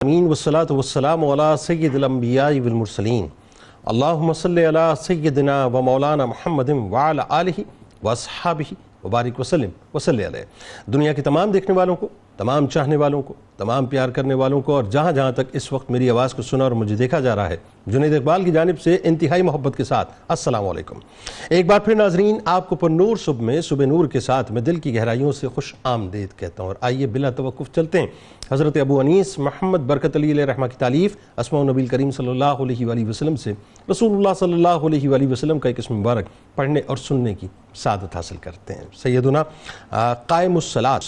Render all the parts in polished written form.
امین والصلاۃ والسلام علی سید الانبیاء والمرسلین اللہم صلی علی سیدنا و مولانا محمد وعلی آلہ واصحابہ وبارک وسلم وصلی علیہ۔ دنیا کے تمام دیکھنے والوں کو، تمام چاہنے والوں کو، تمام پیار کرنے والوں کو، اور جہاں جہاں تک اس وقت میری آواز کو سنا اور مجھے دیکھا جا رہا ہے، جنید اقبال کی جانب سے انتہائی محبت کے ساتھ السلام علیکم۔ ایک بار پھر ناظرین، آپ کو پر نور صبح میں صبح نور کے ساتھ میں دل کی گہرائیوں سے خوش آمدید کہتا ہوں، اور آئیے بلا توقف چلتے ہیں حضرت ابو انیس محمد برکت علی علیہ رحمہ کی تالیف اسماء النبی کریم صلی اللہ علیہ وآلہ وسلم سے رسول اللہ صلی اللہ علیہ وآلہ وسلم کا ایک اسم مبارک پڑھنے اور سننے کی سعادت حاصل کرتے ہیں۔ سیدنا قائم الصلاۃ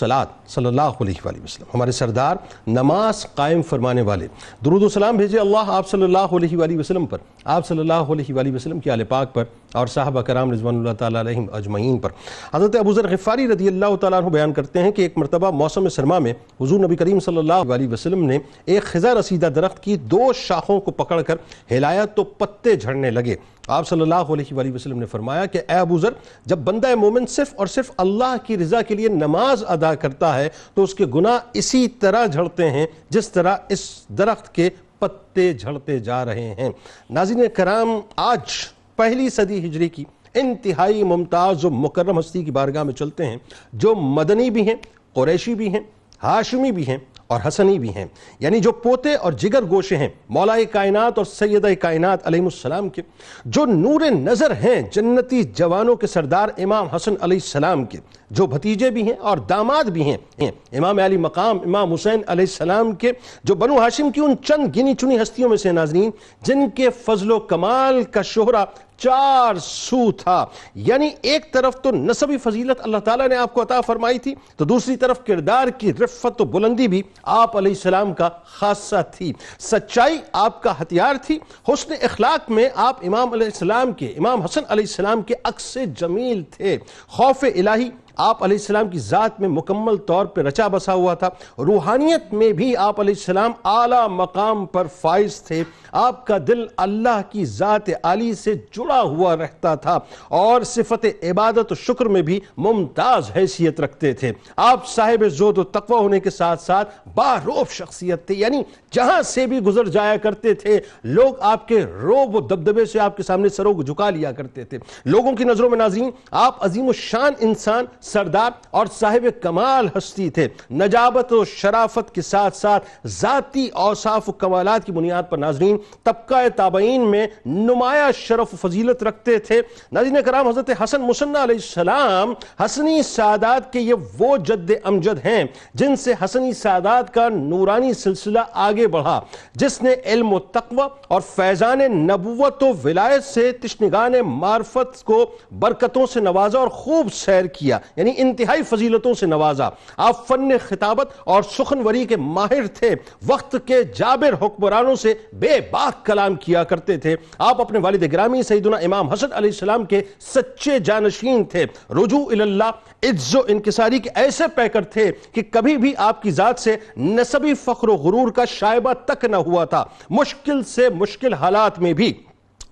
صلی اللہ علیہ وآلہ وسلم، ہمارے سردار نماز قائم فرمانے والے، درود و سلام بھیجے اللہ آپ صلی اللہ علیہ وآلہ وسلم پر، آپ صلی اللہ علیہ وآلہ وسلم کی آل پاک پر اور صحابہ کرام رضوان اللہ تعالیٰ علیہم اجمعین پر۔ حضرت ابو ذر غفاری رضی اللہ تعالیٰ عنہ بیان کرتے ہیں کہ ایک مرتبہ موسم سرما میں حضور نبی کریم صلی اللہ علیہ وسلم نے ایک خزاں رسیدہ درخت کی دو شاخوں کو پکڑ کر ہلایا تو پتے جھڑنے لگے۔ آپ صلی اللہ علیہ وآلہ وسلم نے فرمایا کہ اے ابو ذر، جب بندہ مومن صرف اور صرف اللہ کی رضا کے لیے نماز ادا کرتا ہے تو اس کے گناہ اسی طرح جھڑتے ہیں جس طرح اس درخت کے پتے جھڑتے جا رہے ہیں۔ ناظرین کرام، آج پہلی صدی ہجری کی انتہائی ممتاز و مکرم ہستی کی بارگاہ میں چلتے ہیں، جو مدنی بھی ہیں، قریشی بھی ہیں، ہاشمی بھی ہیں اور حسنی بھی ہیں، یعنی جو پوتے اور جگر گوشے ہیں مولا کائنات اور سیدہ کائنات علیہ السلام کے، جو نور نظر ہیں جنتی جوانوں کے سردار امام حسن علیہ السلام کے، جو بھتیجے بھی ہیں اور داماد بھی ہیں امام علی مقام امام حسین علیہ السلام کے، جو بنو ہاشم کی ان چند گنی چنی ہستیوں میں سے ناظرین جن کے فضل و کمال کا شہرہ چار سو تھا، یعنی ایک طرف تو نسبی فضیلت اللہ تعالیٰ نے آپ کو عطا فرمائی تھی، تو دوسری طرف کردار کی رفت و بلندی بھی آپ علیہ السلام کا خاصہ تھی، سچائی آپ کا ہتھیار تھی، حسن اخلاق میں آپ امام علیہ السلام کے، امام حسن علیہ السلام کے عکس جمیل تھے، خوف الہی آپ علیہ السلام کی ذات میں مکمل طور پہ رچا بسا ہوا تھا، روحانیت میں بھی آپ علیہ السلام اعلیٰ مقام پر فائز تھے، آپ کا دل اللہ کی ذات عالی سے جڑا ہوا رہتا تھا اور صفت عبادت و شکر میں بھی ممتاز حیثیت رکھتے تھے۔ آپ صاحب زہد و تقوی ہونے کے ساتھ ساتھ باروب شخصیت تھے، یعنی جہاں سے بھی گزر جایا کرتے تھے لوگ آپ کے روب و دبدبے سے آپ کے سامنے سروں کو جھکا لیا کرتے تھے۔ لوگوں کی نظروں میں ناظرین آپ عظیم الشان انسان، سردار اور صاحب کمال ہستی تھے، نجابت و شرافت کے ساتھ ساتھ ذاتی اوصاف و کمالات کی بنیاد پر ناظرین طبقہ تابعین میں نمایاں شرف و فضیلت رکھتے تھے۔ ناظرین کرام، حضرت حسن مصنع علیہ السلام حسنی سادات کے یہ وہ جد امجد ہیں جن سے حسنی سادات کا نورانی سلسلہ آگے بڑھا، جس نے علم و تقوی اور فیضان نبوت و ولایت سے تشنگان معرفت کو برکتوں سے نوازا اور خوب سیر کیا، یعنی انتہائی فضیلتوں سے نوازا۔ آپ فن خطابت اور سخنوری کے ماہر تھے، وقت کے جابر حکمرانوں سے بے باک کلام کیا کرتے تھے۔ آپ اپنے والد گرامی سیدنا امام حسن علیہ السلام کے سچے جانشین تھے، رجوع اللہ، عز و انکساری کے ایسے پیکر تھے کہ کبھی بھی آپ کی ذات سے نسبی فخر و غرور کا شائبہ تک نہ ہوا تھا۔ مشکل سے مشکل حالات میں بھی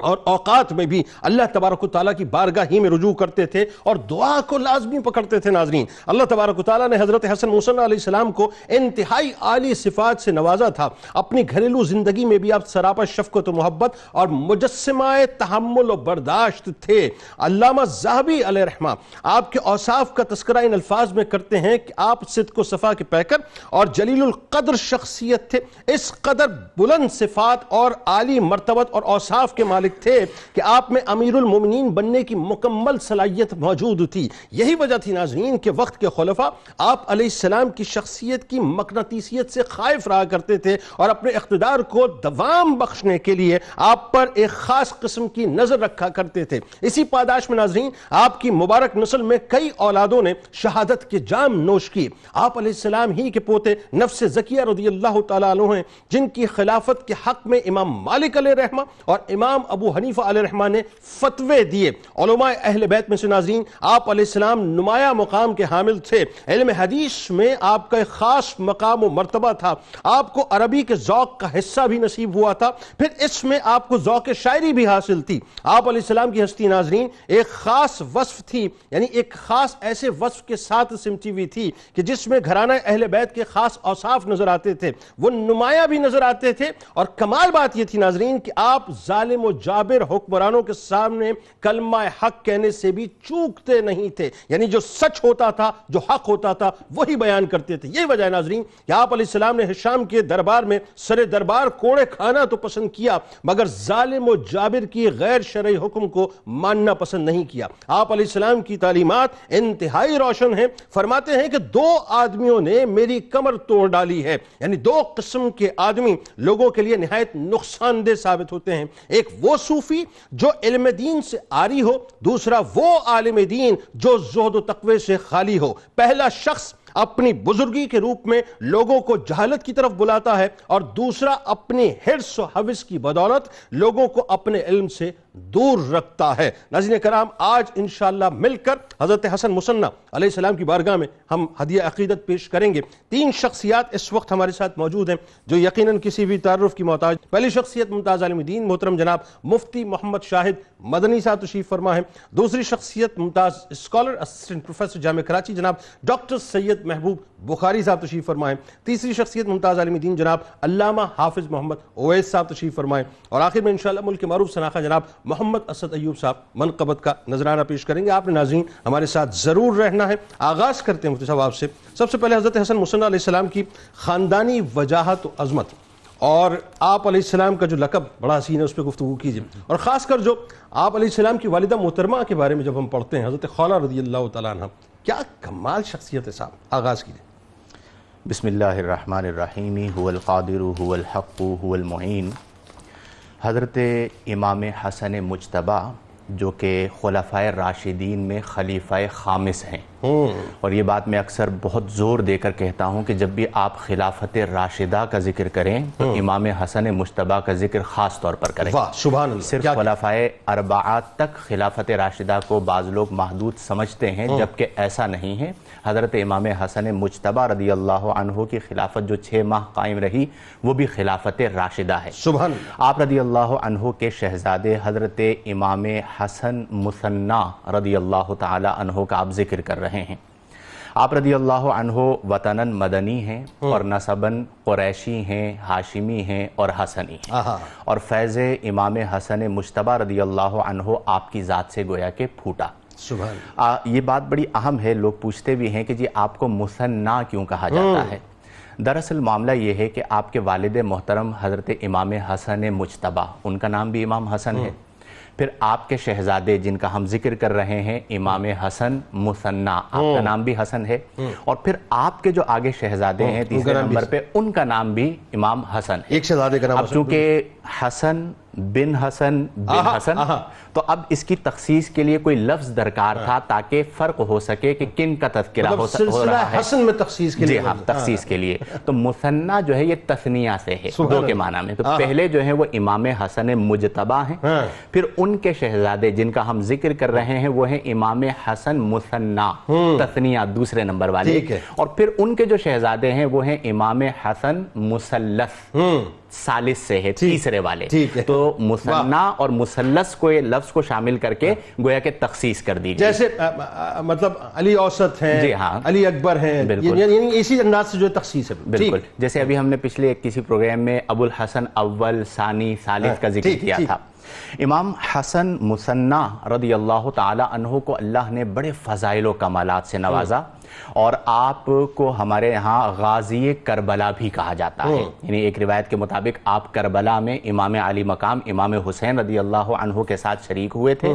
اور اوقات میں بھی اللہ تبارک و تعالیٰ کی بارگاہ ہی میں رجوع کرتے تھے اور دعا کو لازمی پکڑتے تھے۔ ناظرین، اللہ تبارک و تعالیٰ نے حضرت حسن مصنع علیہ السلام کو انتہائی عالی صفات سے نوازا تھا۔ اپنی گھریلو زندگی میں بھی آپ سراپا شفقت و محبت اور مجسمہ تحمل و برداشت تھے۔ علامہ ذہبی علیہ رحمہ آپ کے اوصاف کا تذکرہ ان الفاظ میں کرتے ہیں کہ آپ صدق و صفا کے پیکر اور جلیل القدر شخصیت تھے، اس قدر بلند صفات اور عالی مرتبت اور اوصاف کے مالک تھے کہ آپ میں امیر المومنین بننے کی مکمل صلاحیت موجود تھی۔ یہی وجہ تھی ناظرین کہ وقت کے خلفاء آپ علیہ السلام کی شخصیت کی مقناطیسیت سے خائف رہا کرتے تھے اور اپنے اقتدار کو دوام بخشنے کے لیے آپ پر ایک خاص قسم کی نظر رکھا کرتے تھے۔ اسی پاداش میں ناظرین آپ کی مبارک نسل میں کئی اولادوں نے شہادت کے جام نوش کی۔ آپ علیہ السلام ہی کے پوتے نفس زکیہ رضی اللہ تعالیٰ عنہ ہیں، جن کی خلافت کے حق میں امام مالک علیہ رحمہ اور امام ابو ابو حنیفہ علیہ الرحمہ نے فتوے دیے۔ علماء اہل بیت میں سے ناظرین آپ علیہ السلام نمایاں مقام کے حامل تھے۔ علم حدیث میں آپ کا ایک خاص مقام و مرتبہ تھا۔ آپ کو عربی کے ذوق کا حصہ بھی نصیب ہوا تھا، پھر اس میں آپ کو ذوق شاعری بھی حاصل تھی۔ آپ علیہ السلام کی ہستی ناظرین ایک خاص وصف تھی، یعنی ایک خاص ایسے وصف کے ساتھ سمٹی ہوئی تھی کہ جس میں گھرانہ اہل بیت کے خاص اوصاف نظر آتے تھے، وہ نمایاں بھی نظر آتے تھے۔ اور کمال بات یہ تھی ناظرین کہ آپ ظالم و جابر حکمرانوں کے سامنے کلمہ حق کہنے سے بھی چوکتے نہیں تھے، یعنی جو سچ ہوتا تھا، جو حق ہوتا تھا، وہی بیان کرتے تھے۔ یہ وجہ ہے ناظرین کہ آپ علیہ السلام نے ہشام کے دربار میں سر دربار کوڑے کھانا تو پسند کیا، مگر ظالم و جابر کی غیر شرعی حکم کو ماننا پسند نہیں کیا۔ آپ علیہ السلام کی تعلیمات انتہائی روشن ہیں۔ فرماتے ہیں کہ دو آدمیوں نے میری کمر توڑ ڈالی ہے، یعنی دو قسم کے آدمی لوگوں کے لیے نہایت نقصان دہ ثابت ہوتے ہیں۔ ایک وہ صوفی جو علم دین سے عاری ہو، دوسرا وہ عالم دین جو زہد و تقوی سے خالی ہو۔ پہلا شخص اپنی بزرگی کے روپ میں لوگوں کو جہالت کی طرف بلاتا ہے، اور دوسرا اپنی حرص و حوث کی بدولت لوگوں کو اپنے علم سے دور رکھتا ہے۔ ناظرین کرام، آج انشاءاللہ مل کر حضرت حسن مصنع علیہ السلام کی بارگاہ میں ہم ہدیہ عقیدت پیش کریں گے۔ تین شخصیات اس وقت ہمارے ساتھ موجود ہیں جو یقیناً کسی بھی تعارف کی محتاج۔ پہلی شخصیت ممتاز عالم دین محترم جناب مفتی محمد شاہد مدنی صاحب تشریف فرما ہے۔ دوسری شخصیت ممتاز اسکالر اسسٹنٹ پروفیسر جامعہ کراچی جناب ڈاکٹر سید محبوب بخاری صاحب تشریف فرمائیں۔ تیسری شخصیت ممتاز عالم دین جناب علامہ حافظ محمد اویس صاحب تشریف فرمائیں، اور آخر میں انشاءاللہ ملک کے معروف شناخہ جناب محمد اسد ایوب صاحب منقبت کا نذرانہ پیش کریں گے۔ آپ نے ناظرین ہمارے ساتھ ضرور رہنا ہے۔ آغاز کرتے ہیں مفتی صاحب آپ سے۔ سب سے پہلے حضرت حسن مصنع علیہ السلام کی خاندانی وجاہت و عظمت اور آپ علیہ السلام کا جو لقب بڑا حسین ہے، اس پہ گفتگو کیجیے، اور خاص کر جو آپ علیہ السلام کی والدہ محترمہ کے بارے میں جب ہم پڑھتے ہیں، حضرت خولہ رضی اللہ تعالیٰ عنہ، کیا کمال شخصیت ہے صاحب۔ آغاز کیجیے۔ بسم اللہ الرحمن الرحیم۔ هو القادر هو الحق هو المعین۔ حضرت امام حسن مجتبیٰ جو کہ خلفائے راشدین میں خلیفہ خامس ہیں، اور یہ بات میں اکثر بہت زور دے کر کہتا ہوں کہ جب بھی آپ خلافت راشدہ کا ذکر کریں تو امام حسن مجتبیٰ کا ذکر خاص طور پر کریں۔ سبحان اللہ۔ صرف خلفائے اربعہ تک خلافت راشدہ کو بعض لوگ محدود سمجھتے ہیں، جبکہ ایسا نہیں ہے۔ حضرت امام حسن مجتبیٰ رضی اللہ عنہ کی خلافت جو 6 ماہ قائم رہی، وہ بھی خلافت راشدہ ہے۔ سبحان اللہ۔ آپ رضی اللہ عنہ کے شہزادے حضرت امام حسن مصنع رضی اللہ تعالی عنہ کا آپ ذکر کر رہے ہیں۔ آپ رضی اللہ عنہ وطناً مدنی ہیں اور نسباً قریشی ہیں، ہاشمی ہیں اور حسنی ہیں، اور فیض امام حسن مجتبیٰ رضی اللہ عنہ آپ کی ذات سے گویا کہ پھوٹا۔ یہ بات بڑی اہم ہے، لوگ پوچھتے بھی ہیں کہ جی آپ کو مصنع کیوں کہا جاتا ہے۔ دراصل معاملہ یہ ہے کہ آپ کے والد محترم حضرت امام حسن مجتبیٰ، ان کا نام بھی امام حسن ہے، پھر آپ کے شہزادے جن کا ہم ذکر کر رہے ہیں امام حسن مصنع، آپ کا نام بھی حسن ہے، اور پھر آپ کے جو آگے شہزادے ہیں تیسرے نمبر پہ، ان کا نام بھی امام حسن ہے۔ ایک شہزادے کا نام اب چونکہ حسن بن حسن بن حسن، تو اب اس کی تخصیص کے لیے کوئی لفظ درکار تھا تاکہ فرق ہو سکے کہ کن کا تذکرہ ہو رہا ہے۔ حسن میں تخصیص کے لیے، جی ہاں، تخصیص کے لیے۔ تو مصنع جو ہے یہ تثنیہ سے ہے، دو کے معنی میں۔ تو پہلے جو ہے وہ امام حسن مجتبیٰ ہیں، پھر ان کے شہزادے جن کا ہم ذکر کر رہے ہیں وہ ہیں امام حسن مصنع، تثنیہ دوسرے نمبر والے، اور پھر ان کے جو شہزادے ہیں وہ ہیں امام حسن مثلث، ثالث سے ہے، تیسرے والے۔ تو مصنع اور مثلث کو یہ لفظ کو شامل کر کے گویا کہ تخصیص کر دی گئی۔ جیسے مطلب علی اوسط ہیں، جی ہاں، علی اکبر ہیں، یعنی اسی انداز سے جو تخصیص ہے۔ بالکل، جیسے ابھی ہم نے پچھلے کسی پروگرام میں ابو الحسن اول، ثانی، ثالث کا ذکر کیا تھا۔ امام حسن مصنع رضی اللہ تعالی عنہ کو اللہ نے بڑے فضائل و کمالات سے نوازا، اور آپ کو ہمارے ہاں غازی کربلا بھی کہا جاتا ہے، یعنی ایک روایت کے مطابق آپ کربلا میں امام علی مقام امام حسین رضی اللہ عنہ کے ساتھ شریک ہوئے تھے،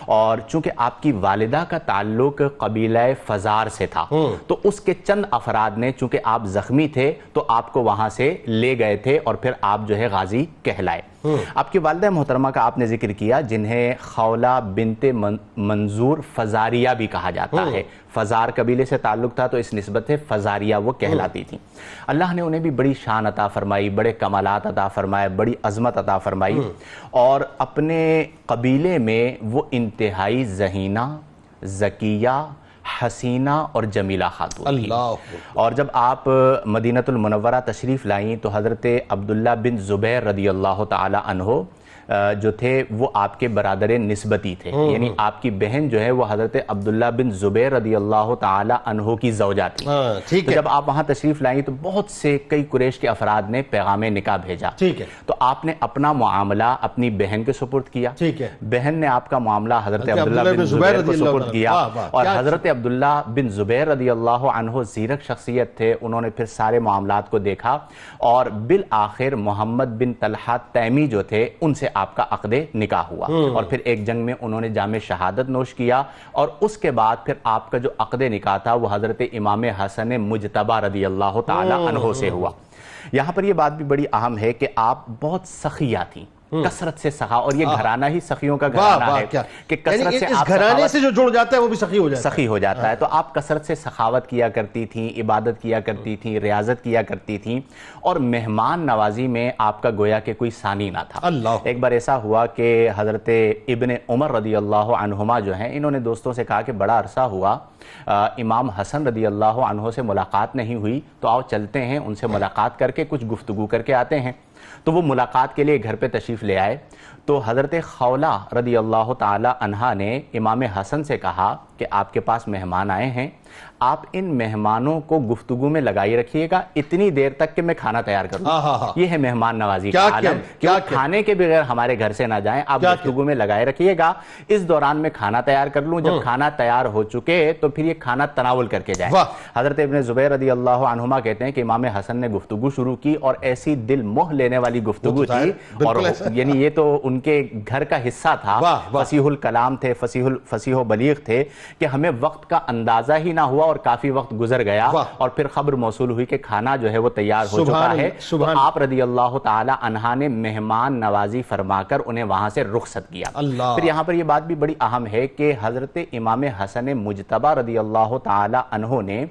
اور چونکہ آپ کی والدہ کا تعلق قبیلہ فزار سے تھا تو اس کے چند افراد نے، چونکہ آپ زخمی تھے تو آپ کو وہاں سے لے گئے تھے، اور پھر آپ جو ہے غازی کہلائے۔ آپ کی والدہ محترمہ کا آپ نے ذکر کیا جنہیں خولہ بنت منظور فزاریہ بھی کہا جاتا ہے۔ فزار قبیلے سے تعلق تھا تو اس نسبت سے فزاریہ وہ کہلاتی تھیں. اللہ نے انہیں بھی بڑی شان عطا فرمائی, بڑے کمالات عطا فرمائے, بڑی عظمت عطا فرمائی, اور اپنے قبیلے میں وہ انتہائی ذہینہ, ذکیہ, حسینہ اور جمیلہ خاتون تھی. اور جب آپ مدینہ المنورہ تشریف لائیں تو حضرت عبداللہ بن زبیر رضی اللہ تعالی عنہ جو تھے وہ آپ کے برادر نسبتی تھے, یعنی آپ کی بہن جو ہے وہ حضرت عبداللہ بن زبیر رضی اللہ تعالی عنہ کی زوجہ تھی. تو جب آپ وہاں تشریف لائیں تو بہت سے کئی قریش کے افراد نے پیغام نکاح بھیجا. تو آپ نے اپنا معاملہ اپنی بہن کے سپرد کیا, بہن نے آپ کا معاملہ حضرت عبداللہ بن زبیر کو سپرد کیا, اور حضرت عبداللہ بن زبیر رضی اللہ عنہ زیرک شخصیت تھے, انہوں نے پھر سارے معاملات کو دیکھا اور بالآخر محمد بن طلحہ تیمی جو تھے ان سے آپ کا عقد نکاح ہوا, اور پھر ایک جنگ میں انہوں نے جام شہادت نوش کیا, اور اس کے بعد پھر آپ کا جو عقد نکاح تھا وہ حضرت امام حسن مجتبی رضی اللہ تعالی عنہ سے ہوا. یہاں پر یہ بات بھی بڑی اہم ہے کہ آپ بہت سخیہ تھیں, کثرت سے سخا, اور یہ گھرانہ ہی سخیوں کا گھرانہ ہے کہ کثرت سے اس گھرانے سے جو جڑ جاتا ہے وہ بھی سخی ہو جاتا ہے. تو آپ کثرت سے سخاوت کیا کرتی تھیں, عبادت کیا کرتی تھیں, ریاضت کیا کرتی تھیں, اور مہمان نوازی میں آپ کا گویا کہ کوئی ثانی نہ تھا. ایک بار ایسا ہوا کہ حضرت ابن عمر رضی اللہ عنہما جو ہیں انہوں نے دوستوں سے کہا کہ بڑا عرصہ ہوا امام حسن رضی اللہ عنہ سے ملاقات نہیں ہوئی, تو آؤ چلتے ہیں ان سے ملاقات کر کے کچھ گفتگو کر کے آتے ہیں. تو وہ ملاقات کے لیے گھر پہ تشریف لے آئے. تو حضرت خولہ رضی اللہ تعالی عنہا نے امام حسن سے کہا کہ آپ کے پاس مہمان آئے ہیں, آپ ان مہمانوں کو گفتگو میں لگائی رکھیے گا اتنی دیر تک کہ میں کھانا تیار کروں. یہ ہے مہمان نوازی کا عالم, کہ کھانے کے بغیر ہمارے گھر سے نہ جائیں, آپ گفتگو میں لگائے رکھیے گا, اس دوران میں کھانا تیار کر لوں, جب کھانا تیار ہو چکے تو پھر یہ کھانا تناول کر کے جائیں. حضرت ابن زبیر رضی اللہ عنہما کہتے ہیں کہ امام حسن نے گفتگو شروع کی, اور ایسی دل موہ لینے والی گفتگو تھی, اور یعنی یہ تو ان کے گھر کا حصہ تھا, فصیح الکلام تھے, فصیح و بلیغ تھے, کہ ہمیں وقت کا اندازہ ہی نہ ہوا اور کافی وقت گزر گیا, اور پھر خبر موصول ہوئی کہ کھانا جو ہے وہ تیار ہو چکا ہے. تو آپ رضی اللہ تعالی عنہ نے مہمان نوازی فرما کر انہیں وہاں سے رخصت کیا. پھر یہاں پر یہ بات بھی بڑی اہم ہے کہ حضرت امام حسن مجتبی رضی اللہ تعالی عنہ نے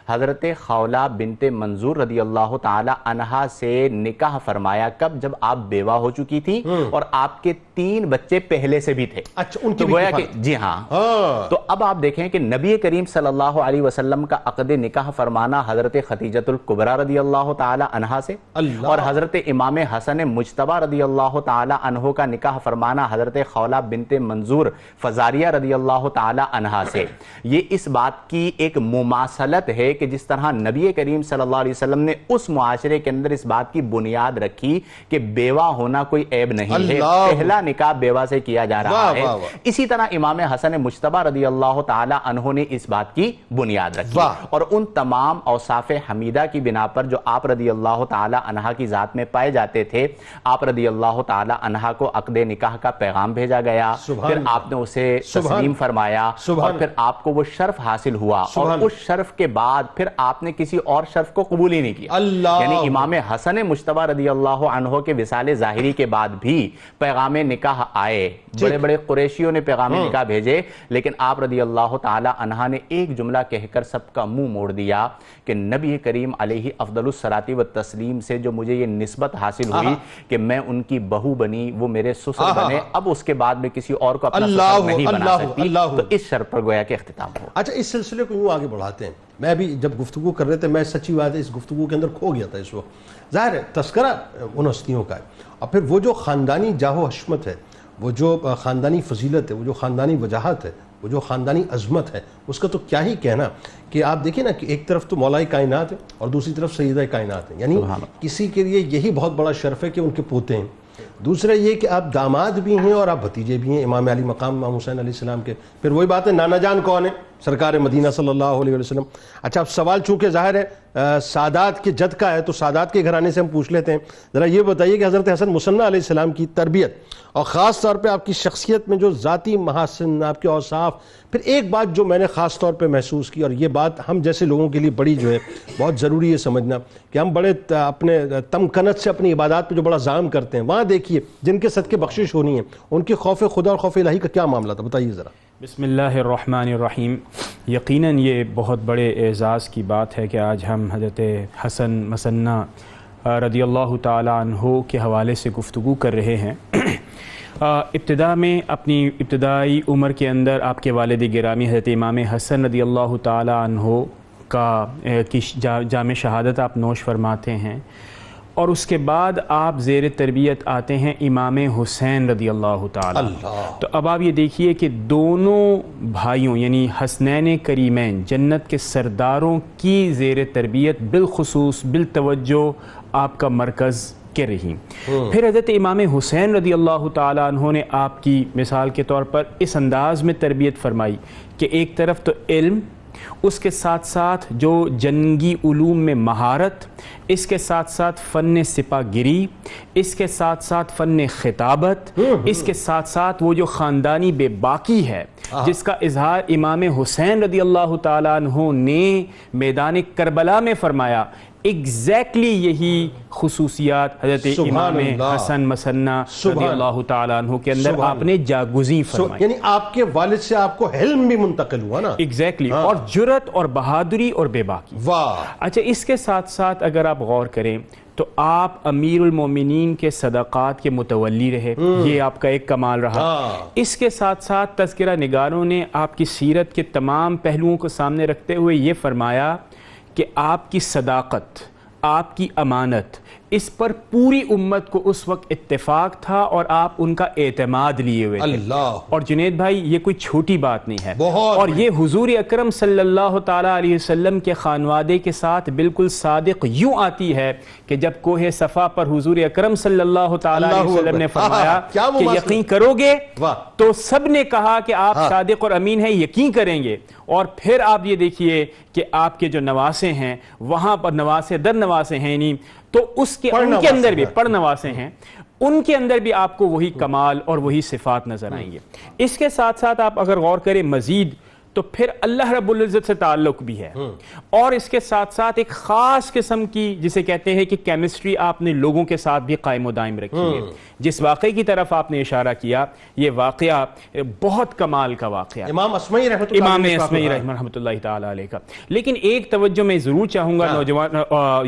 حضرت خولہ بنت منظور رضی اللہ تعالی عنہ سے نکاح فرمایا. کب؟ جب آپ بیوہ ہو چکی تھی اور آپ کے 3 بچے پہلے سے بھی تھے. ان کی گویا کہ جی ہاں. تو اب آپ دیکھیں کہ نبی کریم صلی اللہ علیہ وسلم کا عقد نکاح فرمانا حضرت خدیجۃ الکبریٰ رضی اللہ تعالی عنہا سے, اور حضرت امام حسن مجتبی رضی اللہ تعالی عنہ کا نکاح فرمانا حضرت خولہ بنت منظور فزاریہ رضی اللہ تعالی عنہا سے, یہ اس بات کی ایک مماثلت ہے کہ جس طرح نبی کریم صلی اللہ علیہ وسلم نے اس معاشرے کے اندر اس بات کی بنیاد رکھی کہ بیوہ ہونا کوئی عیب نہیں ہے, پہلا نکاح بیوہ سے کیا جا رہا ہے, اسی طرح امام حسن مجتبی رضی اللہ تعالی عنہ نے اس بات کی بنیاد رکھی, اور ان تمام اوصاف حمیدہ کی بنا پر جو آپ رضی اللہ تعالی عنہ کی ذات میں پائے جاتے تھے, آپ رضی اللہ تعالی عنہ کو عقد نکاح کا پیغام بھیجا گیا, پھر آپ نے اسے تسلیم فرمایا, اور پھر آپ کو وہ شرف حاصل ہوا, اور اس شرف کے بعد پھر آپ نے کسی اور شرف کو قبول ہی نہیں کیا. یعنی امام حسن مجتبی رضی اللہ عنہ کے وصال ظاہری کے بعد بھی پیغام نکاح آئے, بڑے بڑے قریشیوں نے پیغام نکاح بھیجے, لیکن آپ رضی اللہ تعالی عنہ نے ایک جملہ کہہ کر سب کا منہ موڑ دیا کہ نبی کریم علیہ افضل الصلاۃ والتسلیم سے جو مجھے یہ نسبت حاصل ہوئی کہ میں ان کی بہو بنی, وہ میرے سسر بنے, اب اس کے بعد میں کسی اور کو اپنا سسر نہیں بنا سکتی, تو اس شرط پر گویا کہ اختتام ہو. اچھا, اس سلسلے کو یوں آگے بڑھاتے ہیں. میں بھی جب گفتگو کر رہے تھے, میں سچی بات ہے اس گفتگو کے اندر کھو گیا تھا اس وقت. ظاہر ہے تذکرہ ان ہستیوں کا ہے, اور پھر وہ جو خاندانی جاہ و حشمت ہے, وہ جو خاندانی فضیلت ہے, وہ جو خاندانی وجاہت ہے, وہ جو خاندانی عظمت ہے, اس کا تو کیا ہی کہنا. کہ آپ دیکھیں نا کہ ایک طرف تو مولا کائنات ہے اور دوسری طرف سیدہ کائنات ہے, یعنی کسی کے لیے یہی بہت بڑا شرف ہے کہ ان کے پوتے ہیں. دوسرا یہ کہ آپ داماد بھی ہیں اور آپ بھتیجے بھی ہیں امام علی مقام امام حسین علیہ السلام کے. پھر وہی بات ہے, نانا جان کون ہے؟ سرکار مدینہ صلی اللہ علیہ وسلم. اچھا, اب سوال چونکہ ظاہر ہے سادات کے جد کا ہے, تو سادات کے گھرانے سے ہم پوچھ لیتے ہیں. ذرا یہ بتائیے کہ حضرت حسن مصنع علیہ السلام کی تربیت اور خاص طور پہ آپ کی شخصیت میں جو ذاتی محاسن, آپ کے اوصاف, پھر ایک بات جو میں نے خاص طور پہ محسوس کی, اور یہ بات ہم جیسے لوگوں کے لیے بڑی جو ہے بہت ضروری ہے سمجھنا, کہ ہم بڑے اپنے تمکنت سے اپنی عبادات پہ جو بڑا زام کرتے ہیں, وہاں دیکھیے جن کے صدقے بخشش ہونی ہے ان کے خوف خدا اور خوف الہی کا کیا معاملہ تھا, بتائیے ذرا. بسم اللہ الرحمن الرحیم. یقیناً یہ بہت بڑے اعزاز کی بات ہے کہ آج ہم حضرت حسن مثنیٰ رضی اللہ تعالی عنہ کے حوالے سے گفتگو کر رہے ہیں. ابتدا میں اپنی ابتدائی عمر کے اندر آپ کے والد گرامی حضرت امام حسن رضی اللہ تعالی عنہ کی جامع شہادت آپ نوش فرماتے ہیں، اور اس کے بعد آپ زیر تربیت آتے ہیں امام حسین رضی اللہ تعالی. تو اب آپ یہ دیکھیے کہ دونوں بھائیوں یعنی حسنین کریمین جنت کے سرداروں کی زیر تربیت بالخصوص بالتوجہ آپ کا مرکز کے رہی. پھر حضرت امام حسین رضی اللہ تعالی عنہ نے آپ کی مثال کے طور پر اس انداز میں تربیت فرمائی کہ ایک طرف تو علم، اس کے ساتھ ساتھ جو جنگی علوم میں مہارت، اس کے ساتھ ساتھ فن سپاہ گیری، اس کے ساتھ ساتھ فن خطابت، اس کے ساتھ ساتھ وہ جو خاندانی بے باکی ہے جس کا اظہار امام حسین رضی اللہ تعالیٰ عنہ نے میدان کربلا میں فرمایا. ایگزیکٹلی یہی خصوصیات حضرت امام حسن مثنیٰ رضی اللہ تعالیٰ عنہ کے اندر آپ نے جاگزیں فرمائی. یعنی آپ کے والد سے آپ کو علم بھی منتقل ہوا نا. ایگزیکٹلی. اور جرأت اور بہادری اور بے باکی. واہ. اچھا، اس کے ساتھ ساتھ اگر آپ غور کریں تو آپ امیر المومنین کے صدقات کے متولی رہے، یہ آپ کا ایک کمال رہا. اس کے ساتھ ساتھ تذکرہ نگاروں نے آپ کی سیرت کے تمام پہلوؤں کو سامنے رکھتے ہوئے یہ فرمایا کہ آپ کی صداقت، آپ کی امانت، اس پر پوری امت کو اس وقت اتفاق تھا اور آپ ان کا اعتماد لیے ہوئے تھے. اور جنید بھائی، یہ کوئی چھوٹی بات نہیں ہے، اور یہ حضور اکرم صلی اللہ تعالیٰ علیہ وسلم کے خانوادے کے ساتھ بالکل صادق یوں آتی ہے کہ جب کوہ صفا پر حضور اکرم صلی اللہ تعالیٰ علیہ وسلم نے فرمایا کہ یقین کرو گے، تو سب نے کہا کہ آپ صادق اور امین ہیں، یقین کریں گے. اور پھر آپ یہ دیکھیے کہ آپ کے جو نواسے ہیں وہاں پر نواسے در نواسے ہیں نہیں، تو ان کے اندر بھی پڑنواسے ہیں، ان کے اندر بھی آپ کو وہی کمال اور وہی صفات نظر آئیں گے. اس کے ساتھ ساتھ آپ اگر غور کریں مزید تو پھر اللہ رب العزت سے تعلق بھی ہے، اور اس کے ساتھ ساتھ ایک خاص قسم کی جسے کہتے ہیں کہ کیمسٹری آپ نے لوگوں کے ساتھ بھی قائم و دائم رکھی ہے. جس واقعے کی طرف آپ نے اشارہ کیا، یہ واقعہ بہت کمال کا واقعہ، امام اسمعی رحمۃ اللہ تعالی علیہ کا. لیکن ایک توجہ میں ضرور چاہوں گا نوجوان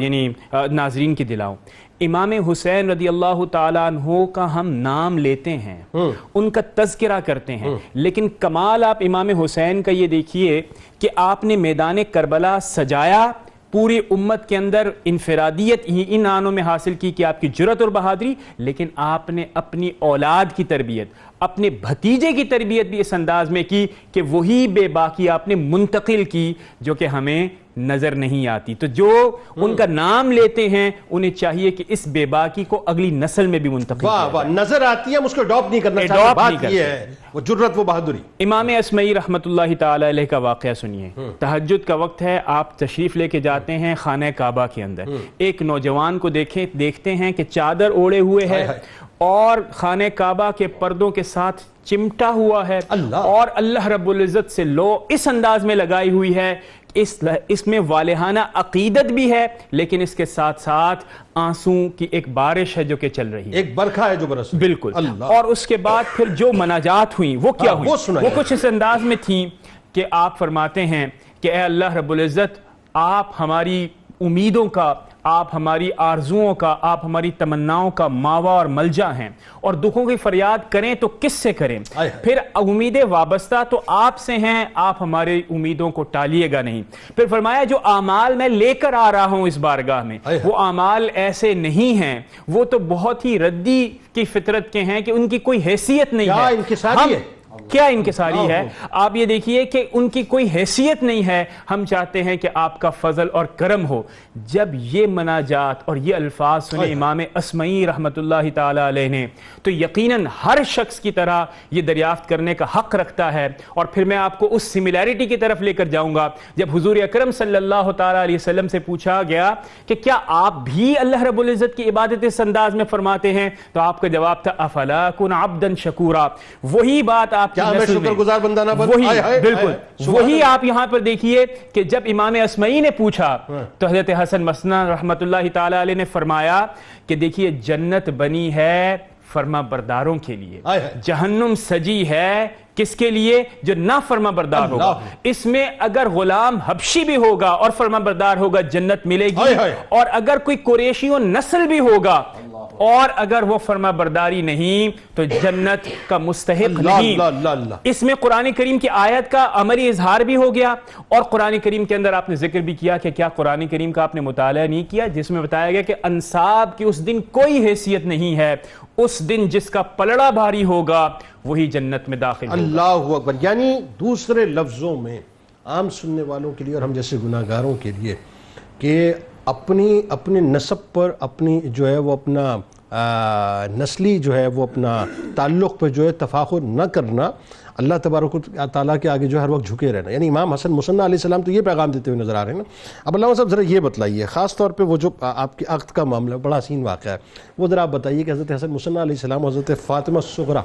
یعنی ناظرین کی دلاؤں. امام حسین رضی اللہ تعالیٰ عنہ کا ہم نام لیتے ہیں، ان کا تذکرہ کرتے ہیں، لیکن کمال آپ امام حسین کا یہ دیکھیے کہ آپ نے میدان کربلا سجایا، پوری امت کے اندر انفرادیت ان آنوں میں حاصل کی کہ آپ کی جرأت اور بہادری، لیکن آپ نے اپنی اولاد کی تربیت، اپنے بھتیجے کی تربیت بھی اس انداز میں کی کہ وہی بے باکی آپ نے منتقل کی جو کہ ہمیں نظر نہیں آتی. تو جو ان کا نام لیتے ہیں انہیں چاہیے کہ اس بے باکی کو اگلی نسل میں بھی منتقل کیا نظر آتی ہے، ہم اس کو اڈاپٹ نہیں کرنا چاہتے. بات یہ ہے وہ جرأت، وہ بہادری. امام اسمعی رحمۃ اللہ تعالی علیہ کا واقعہ سنیے. تہجد کا وقت ہے، آپ تشریف لے کے جاتے ہیں خانہ کعبہ کے اندر. ایک نوجوان کو دیکھتے ہیں کہ چادر اوڑے ہوئے ہے اور خانہ کعبہ کے پردوں کے ساتھ چمٹا ہوا ہے، اور اللہ رب العزت سے لو اس انداز میں لگائی ہوئی ہے. اس میں والہانہ عقیدت بھی ہے، لیکن اس کے ساتھ ساتھ آنسوں کی ایک بارش ہے جو کہ چل رہی ہے، ایک برکھا ہے جو برس. بالکل. اور اس کے بعد پھر جو مناجات ہوئیں وہ کیا ہوئی؟ وہ کچھ اس انداز میں تھیں کہ آپ فرماتے ہیں کہ اے اللہ رب العزت، آپ ہماری امیدوں کا، آپ ہماری آرزوؤں کا، آپ ہماری تمناؤں کا ماوا اور ملجا ہیں، اور دکھوں کی فریاد کریں تو کس سے کریں؟ پھر امیدیں وابستہ تو آپ سے ہیں، آپ ہماری امیدوں کو ٹالیے گا نہیں. پھر فرمایا جو اعمال میں لے کر آ رہا ہوں اس بارگاہ میں، وہ اعمال ایسے نہیں ہیں، وہ تو بہت ہی ردی کی فطرت کے ہیں کہ ان کی کوئی حیثیت نہیں ہے. کیا انکساری ہے؟ آپ یہ دیکھیے کہ ان کی کوئی حیثیت نہیں ہے. ہم چاہتے ہیں کہ آپ کا فضل اور کرم ہو. جب یہ مناجات اور یہ الفاظ سنے امام اسمعی رحمۃ اللہ تعالی علیہ نے، تو یقیناً ہر شخص کی طرح یہ دریافت کرنے کا حق رکھتا ہے. اور پھر میں آپ کو اس سملیرٹی کی طرف لے کر جاؤں گا. جب حضور اکرم صلی اللہ تعالی علیہ وسلم سے پوچھا گیا کہ کیا آپ بھی اللہ رب العزت کی عبادت اس انداز میں فرماتے ہیں، تو آپ کا جواب تھا افلا کن عبدا شکورا. وہی بات آپ شکر گزار بندہ نہ بن. بالکل وہی آپ یہاں پر دیکھیے کہ جب امام اسمعی نے پوچھا تو حضرت حسن مثنیٰ رحمۃ اللہ تعالی علیہ نے فرمایا کہ دیکھیے جنت بنی ہے فرما برداروں کے لیے، جہنم سجی ہے کس کے لیے؟ جو نافرما بردار ہوگا. اس میں اگر غلام حبشی بھی ہوگا اور فرما بردار ہوگا جنت ملے گی، اور اگر کوئی قریشی و نسل بھی ہوگا اور اگر وہ فرما برداری نہیں تو جنت کا مستحق نہیں. اس میں قرآن کریم کی آیت کا عملی اظہار بھی ہو گیا، اور قرآن کریم کے اندر آپ نے ذکر بھی کیا کہ کیا قرآن کریم کا آپ نے مطالعہ نہیں کیا جس میں بتایا گیا کہ انصاب کی اس دن کوئی حیثیت نہیں ہے، اس دن جس کا پلڑا بھاری ہوگا وہی جنت میں داخل ہوگا. اللہ اکبر. یعنی دوسرے لفظوں میں عام سننے والوں کے لیے اور ہم جیسے گناہگاروں کے لیے کہ اپنے نسب پر اپنی جو ہے وہ اپنا نسلی جو ہے وہ اپنا تعلق پہ جو ہے تفاخر نہ کرنا، اللہ تبارک و تعالیٰ کے آگے جو ہے ہر وقت جھکے رہنا. یعنی امام حسن مصنع علیہ السلام تو یہ پیغام دیتے ہوئے نظر آ رہے ہیں نا. اب علامہ صاحب ذرا یہ بتلائیے، خاص طور پہ وہ جو آپ کے عقد کا معاملہ بڑا حسین واقعہ ہے، وہ ذرا آپ بتائیے کہ حضرت حسن مصنع علیہ السلام حضرت فاطمہ صغریٰ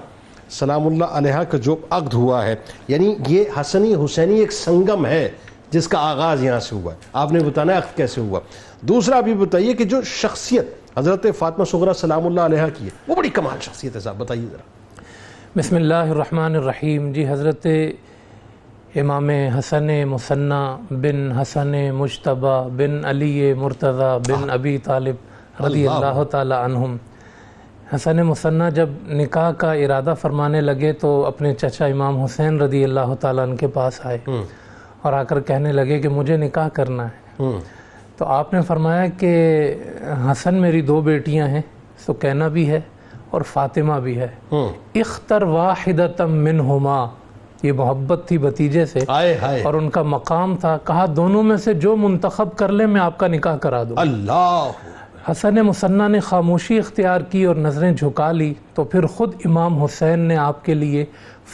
سلام اللہ علیہا کا جو عقد ہوا ہے، یعنی یہ حسنی حسینی ایک سنگم ہے جس کا آغاز یہاں سے ہوا ہے. آپ نے بتانا ہے عقد کیسے ہوا. دوسرا بھی بتائیے کہ جو شخصیت حضرت فاطمہ صغریٰ سلام اللہ علیہا کی ہے وہ بڑی کمال شخصیت ہے، صاحب بتائیے ذرا. بسم اللہ الرحمن الرحیم. جی حضرت امام حسن مصنع بن حسن مجتبیٰ بن علی مرتضیٰ بن ابی طالب رضی اللہ تعالی عنہم، حسن مصنع جب نکاح کا ارادہ فرمانے لگے تو اپنے چچا امام حسین رضی اللہ تعالیٰ عنہ کے پاس آئے اور آ کر کہنے لگے کہ مجھے نکاح کرنا ہے. تو آپ نے فرمایا کہ حسن میری دو بیٹیاں ہیں، سکینہ بھی ہے اور فاطمہ بھی ہے، اختر واحدۃ منہما، یہ محبت تھی بھتیجے سے اور ان کا مقام تھا، کہا دونوں میں سے جو منتخب کر لے میں آپ کا نکاح کرا دوں. اللہ. حسن مصنع نے خاموشی اختیار کی اور نظریں جھکا لی، تو پھر خود امام حسین نے آپ کے لیے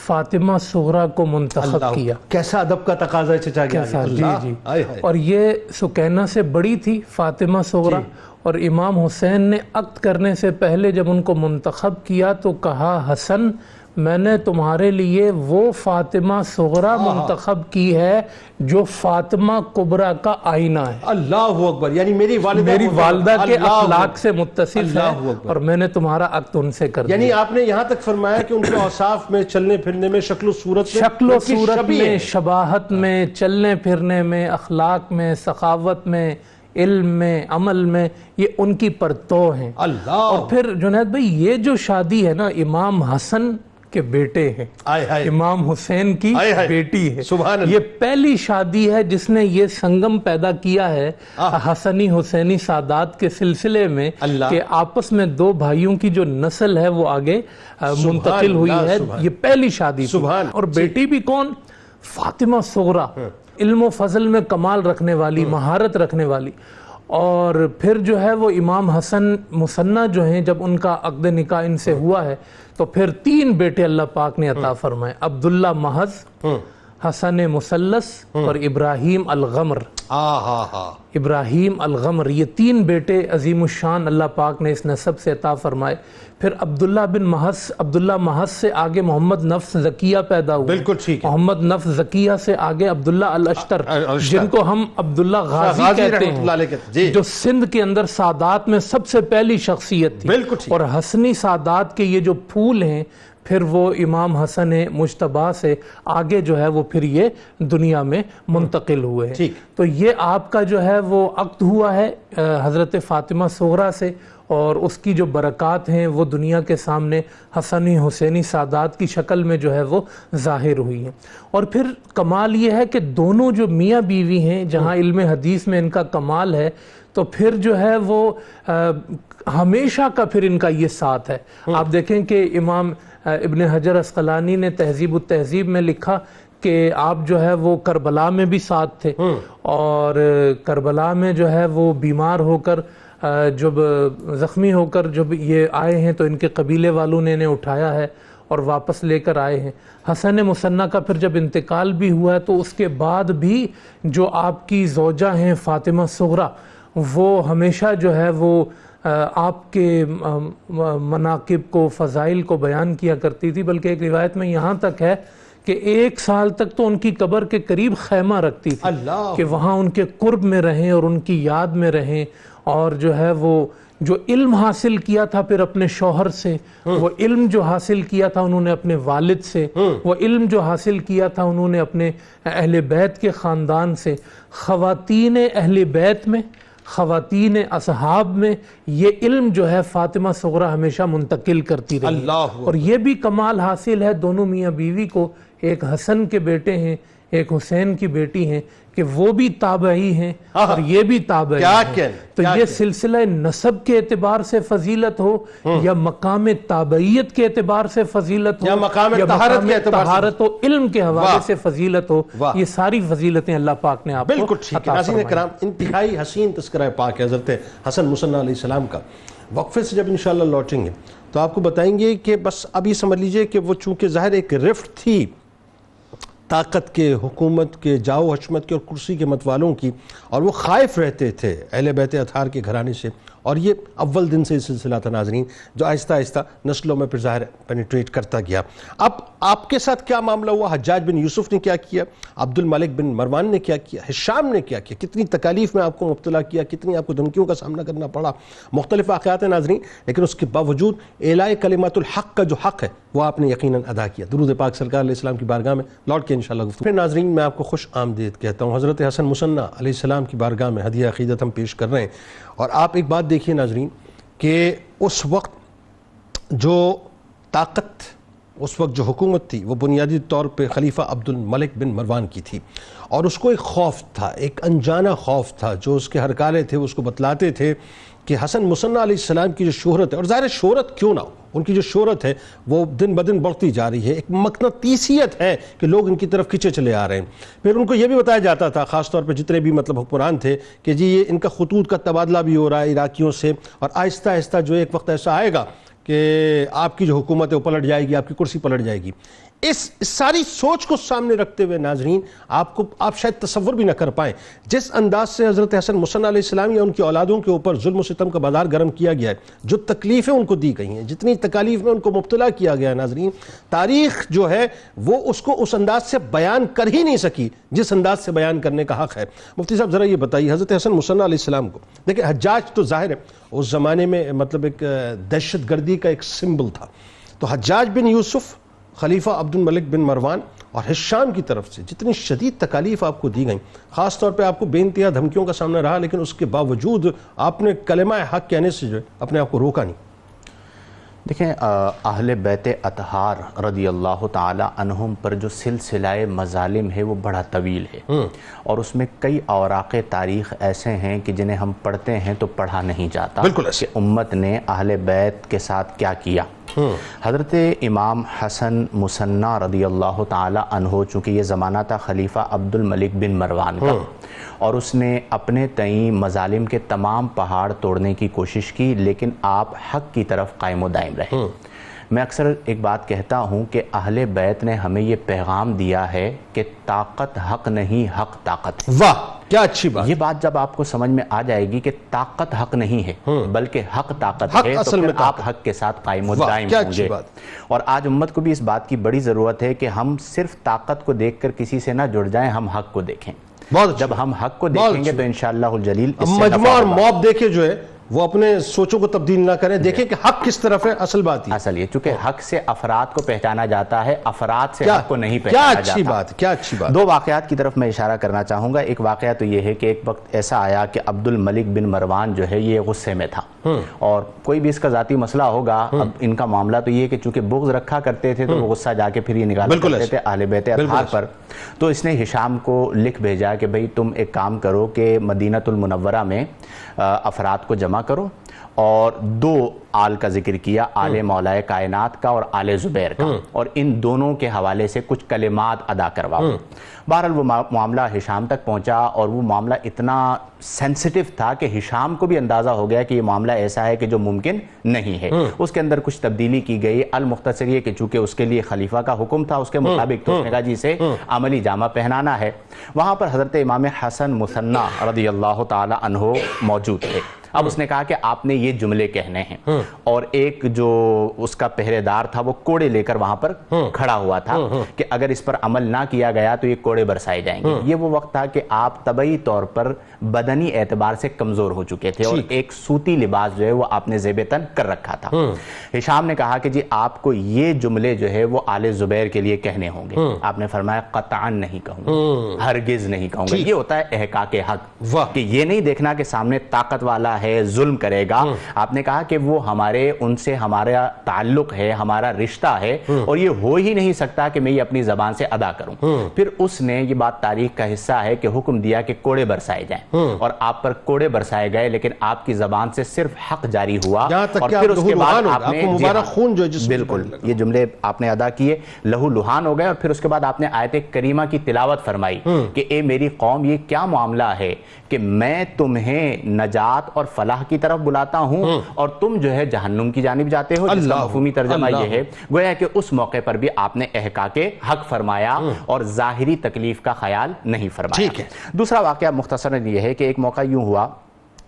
فاطمہ صغریٰ کو منتخب کیا. کیسا ادب کا تقاضا ہے چچا گیا. جی جی. اور یہ سکینہ سے بڑی تھی فاطمہ صغریٰ، اور امام حسین نے عقد کرنے سے پہلے جب ان کو منتخب کیا تو کہا حسن میں نے تمہارے لیے وہ فاطمہ صغریٰ منتخب کی ہے جو فاطمہ کبریٰ کا آئینہ ہے. اللہ اکبر. یعنی میری والدہ کے اخلاق سے متصف ہے اور میں نے تمہارا عقد ان سے کر دیا. یعنی آپ نے یہاں تک فرمایا کہ ان کے اوصاف میں، چلنے پھرنے میں، شکل و صورت میں، شباہت میں، چلنے پھرنے میں، اخلاق میں، سخاوت میں، علم میں، عمل میں، یہ ان کی پرتو ہیں. اللہ. اور پھر جنید بھائی یہ جو شادی ہے نا امام حسن کے بیٹے ہیں، امام حسین کی بیٹی ہے، یہ پہلی شادی ہے جس نے یہ سنگم پیدا کیا ہے حسنی حسینی سادات کے سلسلے میں کہ آپس میں دو بھائیوں کی جو نسل ہے وہ آگے منتقل ہوئی ہے. یہ پہلی شادی تھی. اور بیٹی بھی کون؟ فاطمہ صغریٰ، علم و فضل میں کمال رکھنے والی، مہارت رکھنے والی. اور پھر جو ہے وہ امام حسن مصنع جو ہیں جب ان کا عقد نکاح ان سے ہوا ہے تو پھر 3 بیٹے اللہ پاک نے عطا فرمائے، عبداللہ محض، حسن مثلث اور ابراہیم الغمر. ابراہیم الغمر، یہ 3 بیٹے عظیم الشان اللہ پاک نے اس نسب سے عطا فرمائے. پھر عبداللہ بن محض، عبداللہ محض سے آگے محمد نفس زکیہ پیدا ہوئے. بالکل ٹھیک ہے. محمد نفس زکیہ سے آگے عبداللہ الاشتر جن کو ہم عبداللہ غازی کہتے ہیں، جو سندھ کے اندر سادات میں سب سے پہلی شخصیت تھی. اور حسنی سادات کے یہ جو پھول ہیں پھر وہ امام حسن مجتبیٰ سے آگے جو ہے وہ پھر یہ دنیا میں منتقل ہوئے ہیں. تو یہ آپ کا جو ہے وہ عقد ہوا ہے حضرت فاطمہ صغریٰ سے، اور اس کی جو برکات ہیں وہ دنیا کے سامنے حسنی حسینی سادات کی شکل میں جو ہے وہ ظاہر ہوئی ہیں. اور پھر کمال یہ ہے کہ دونوں جو میاں بیوی ہیں، جہاں علم حدیث میں ان کا کمال ہے تو پھر جو ہے وہ ہمیشہ کا پھر ان کا یہ ساتھ ہے. آپ دیکھیں کہ امام ابن حجر عسقلانی نے تہذیب التہذیب میں لکھا کہ آپ جو ہے وہ کربلا میں بھی ساتھ تھے، اور کربلا میں جو ہے وہ بیمار ہو کر جب زخمی ہو کر جب یہ آئے ہیں تو ان کے قبیلے والوں نے انہیں اٹھایا ہے اور واپس لے کر آئے ہیں. حسن مصنع کا پھر جب انتقال بھی ہوا ہے تو اس کے بعد بھی جو آپ کی زوجہ ہیں فاطمہ صغریٰ، وہ ہمیشہ جو ہے وہ آپ کے مناقب کو، فضائل کو بیان کیا کرتی تھی. بلکہ ایک روایت میں یہاں تک ہے کہ 1 سال تک تو ان کی قبر کے قریب خیمہ رکھتی تھی کہ وہاں ان کے قرب میں رہیں اور ان کی یاد میں رہیں، اور جو ہے وہ جو علم حاصل کیا تھا پھر اپنے شوہر سے، وہ علم جو حاصل کیا تھا انہوں نے اپنے والد سے، وہ علم جو حاصل کیا تھا انہوں نے اپنے اہل بیت کے خاندان سے. خواتین اہل بیت میں، خواتین اصحاب میں یہ علم جو ہے فاطمہ صغریٰ ہمیشہ منتقل کرتی رہی. اور یہ بھی کمال حاصل ہے دونوں میاں بیوی کو، ایک حسن کے بیٹے ہیں ایک حسین کی بیٹی ہیں، کہ وہ بھی تابعی ہیں اور یہ بھی تابعی ہیں. تو یہ سلسلہ نسب کے اعتبار سے فضیلت ہو یا مقام تابعیت کے اعتبار سے فضیلت ہو یا مقام طہارت و علم کے حوالے سے فضیلت ہو، یہ ساری فضیلتیں اللہ پاک نے آپ کو بالکل ٹھیک ہے. ناظرین کرام، انتہائی حسین تذکرہ پاک ہے حضرت حسن مثنیٰ علیہ السلام کا. وقفے سے جب انشاءاللہ لوٹیں گے تو آپ کو بتائیں گے کہ بس ابھی سمجھ لیجئے کہ وہ چونکہ ظاہر ایک رفت تھی طاقت کے، حکومت کے، جاؤ حشمت کے اور کرسی کے متوالوں کی، اور وہ خائف رہتے تھے اہل بیت اطہار کے گھرانے سے. اور یہ اول دن سے سلسلہ تھا ناظرین، جو آہستہ آہستہ نسلوں میں پھر ظاہر پینیٹریٹ کرتا گیا. اب آپ کے ساتھ کیا معاملہ ہوا؟ حجاج بن یوسف نے کیا کیا، عبد الملک بن مروان نے کیا کیا، ہشام نے کیا کیا، کتنی تکالیف میں آپ کو مبتلا کیا، کتنی آپ کو دھمکیوں کا سامنا کرنا پڑا. مختلف واقعات ہیں ناظرین، لیکن اس کے باوجود اعلاء کلمات الحق کا جو حق ہے وہ آپ نے یقیناً ادا کیا. درود پاک سرکار علیہ السلام کی بارگاہ میں لوٹ کے انشاءاللہ گفتگو. پھر ناظرین میں آپ کو خوش آمدید کہتا ہوں. حضرت حسن مثنیٰ علیہ السلام کی بارگاہ میں ہدیہ عقیدت ہم پیش کر رہے ہیں. اور آپ ایک بات دیکھیے ناظرین کہ اس وقت جو طاقت، اس وقت جو حکومت تھی وہ بنیادی طور پہ خلیفہ عبد الملک بن مروان کی تھی، اور اس کو ایک خوف تھا، ایک انجانہ خوف تھا جو اس کے ہرکالے تھے اس کو بتلاتے تھے کہ حسن مثنیٰ علیہ السلام کی جو شہرت ہے، اور ظاہر شہرت کیوں نہ ہو، ان کی جو شہرت ہے وہ دن بدن بڑھتی جا رہی ہے، ایک مقناطیسیت ہے کہ لوگ ان کی طرف کھنچے چلے آ رہے ہیں. پھر ان کو یہ بھی بتایا جاتا تھا، خاص طور پہ جتنے بھی حکمران تھے، کہ جی یہ ان کا خطوط کا تبادلہ بھی ہو رہا ہے عراقیوں سے، اور آہستہ آہستہ جو ایک وقت ایسا آئے گا کہ آپ کی جو حکومت ہے وہ پلٹ جائے گی، آپ کی کرسی پلٹ جائے گی. اس ساری سوچ کو سامنے رکھتے ہوئے ناظرین آپ شاید تصور بھی نہ کر پائیں جس انداز سے حضرت حسن مثنیٰ علیہ السلام یا ان کی اولادوں کے اوپر ظلم و ستم کا بازار گرم کیا گیا ہے، جو تکلیفیں ان کو دی گئی ہیں، جتنی تکالیف میں ان کو مبتلا کیا گیا ہے ناظرین، تاریخ جو ہے وہ اس کو اس انداز سے بیان کر ہی نہیں سکی جس انداز سے بیان کرنے کا حق ہے. مفتی صاحب ذرا یہ بتائیے، حضرت حسن مثنیٰ علیہ السلام کو دیکھیں، حجاج تو ظاہر ہے اس زمانے میں ایک دہشت گردی کا ایک سمبل تھا، تو حجاج بن یوسف، خلیفہ عبد الملک بن مروان اور ہشام کی طرف سے جتنی شدید تکالیف آپ کو دی گئیں، خاص طور پہ آپ کو بے انتہا دھمکیوں کا سامنا رہا، لیکن اس کے باوجود آپ نے کلمہ حق کہنے سے جو ہے اپنے آپ کو روکا نہیں. دیکھیں، اہل بیت اطہار رضی اللہ تعالی عنہم پر جو سلسلہ مظالم ہے وہ بڑا طویل ہے، اور اس میں کئی اوراق تاریخ ایسے ہیں کہ جنہیں ہم پڑھتے ہیں تو پڑھا نہیں جاتا کہ امت نے اہل بیت کے ساتھ کیا کیا. حضرت امام حسن مثنیٰ رضی اللہ تعالی عنہ، چونکہ یہ زمانہ تھا خلیفہ عبد الملک بن مروان کا، اور اس نے اپنے تئیں مظالم کے تمام پہاڑ توڑنے کی کوشش کی، لیکن آپ حق کی طرف قائم و دائم رہے. میں اکثر ایک بات کہتا ہوں کہ اہل بیت نے ہمیں یہ پیغام دیا ہے کہ طاقت حق نہیں، حق طاقت ہے. واہ کیا اچھی بات. یہ بات جب آپ کو سمجھ میں آ جائے گی کہ طاقت حق نہیں ہے بلکہ حق طاقت ہے، تو پھر آپ حق کے ساتھ قائم و دائم ہوں گے. اور آج امت کو بھی اس بات کی بڑی ضرورت ہے کہ ہم صرف طاقت کو دیکھ کر کسی سے نہ جڑ جائیں، ہم حق کو دیکھیں. جب ہم حق کو دیکھیں گے تو انشاءاللہ الجلیل مجموعہ اور موب دیکھے جو ہے وہ اپنے سوچوں کو تبدیل نہ کریں، دیکھیں کہ حق کس طرف ہے. اصل بات یہ چونکہ حق سے افراد کو پہچانا جاتا ہے، افراد سے حق کو نہیں پہچانا جاتا. کیا اچھی بات. دو واقعات کی طرف میں اشارہ کرنا چاہوں گا. ایک واقعہ تو یہ ہے کہ ایک وقت ایسا آیا کہ عبد الملک بن مروان جو ہے یہ غصے میں تھا، اور کوئی بھی اس کا ذاتی مسئلہ ہوگا، اب ان کا معاملہ تو یہ کہ چونکہ بغض رکھا کرتے تھے تو وہ غصہ جا کے پھر یہ نکالا کرتے تھے اہل بیت اطہار پر. تو اس نے ہشام کو لکھ بھیجا کہ بھئی تم ایک کام کرو کہ مدینہ المنورہ میں افراد کو جمع کرو، اور دو آل کا ذکر کیا، آل مولائے کائنات کا اور آل زبیر کا، اور ان دونوں کے حوالے سے کچھ کلمات ادا کرواؤ. بہرحال وہ معاملہ ہشام تک پہنچا، اور وہ معاملہ اتنا سینسٹیو تھا کہ ہشام کو بھی اندازہ ہو گیا کہ یہ معاملہ ایسا ہے کہ جو ممکن نہیں ہے. اس کے اندر کچھ تبدیلی کی گئی. المختصر یہ کہ چونکہ اس کے لیے خلیفہ کا حکم تھا اس کے مطابق، تو اس نے کہا جی اسے عملی جامہ پہنانا ہے. وہاں پر حضرت امام حسن مثنیٰ رضی اللہ تعالی عنہ موجود تھے. اب اس نے کہا کہ آپ نے یہ جملے کہنے ہیں، اور ایک جو اس کا پہرے دار تھا وہ کوڑے لے کر وہاں پر کھڑا ہوا تھا کہ اگر اس پر عمل نہ کیا گیا تو یہ کوڑے برسائے جائیں گے۔ یہ وہ وقت تھا کہ آپ طبعی طور پر بدنی اعتبار سے کمزور ہو چکے تھے، اور ایک سوتی لباس جو ہے وہ آپ نے زیب تن کر رکھا تھا۔ ہشام نے کہا کہ جی آپ کو یہ جملے جو ہے وہ آل زبیر کے لیے کہنے ہوں گے۔ آپ نے فرمایا قطعاً نہیں کہوں گا، ہرگز نہیں کہوں گا۔ یہ ہوتا ہے احقاق حق، کہ یہ نہیں دیکھنا کہ سامنے طاقت والا ہے ظلم کرے گا۔ آپ نے کہا کہ وہ ان سے ہمارا تعلق ہے، ہمارا رشتہ ہے، اور یہ ہو ہی نہیں سکتا کہ میں یہ اپنی زبان سے ادا کروں۔ پھر اس نے، یہ بات تاریخ کا حصہ ہے، کہ حکم دیا کہ کوڑے برسائے جائیں، اور آپ پر کوڑے برسائے گئے، لیکن آپ کی زبان سے صرف حق جاری ہوا، اور پھر اس کے بعد آپ نے مبارک خون جو بالکل یہ جملے آپ نے ادا کیے، لہو لہان ہو گئے، اور پھر اس کے بعد آپ نے آیت کریمہ کی تلاوت فرمائی کہ اے میری قوم، یہ کیا معاملہ ہے کہ میں تمہیں نجات اور فلاح کی طرف بلاتا ہوں اور تم جو ہے جہنم کی جانب جاتے ہو، جس کا مفہومی ترجمہ یہ ہے گویا کہ اس موقع پر بھی آپ نے احقاق حق فرمایا اور ظاہری تکلیف کا خیال نہیں فرمایا۔ دوسرا واقعہ مختصراً یہ ہے کہ ایک موقع یوں ہوا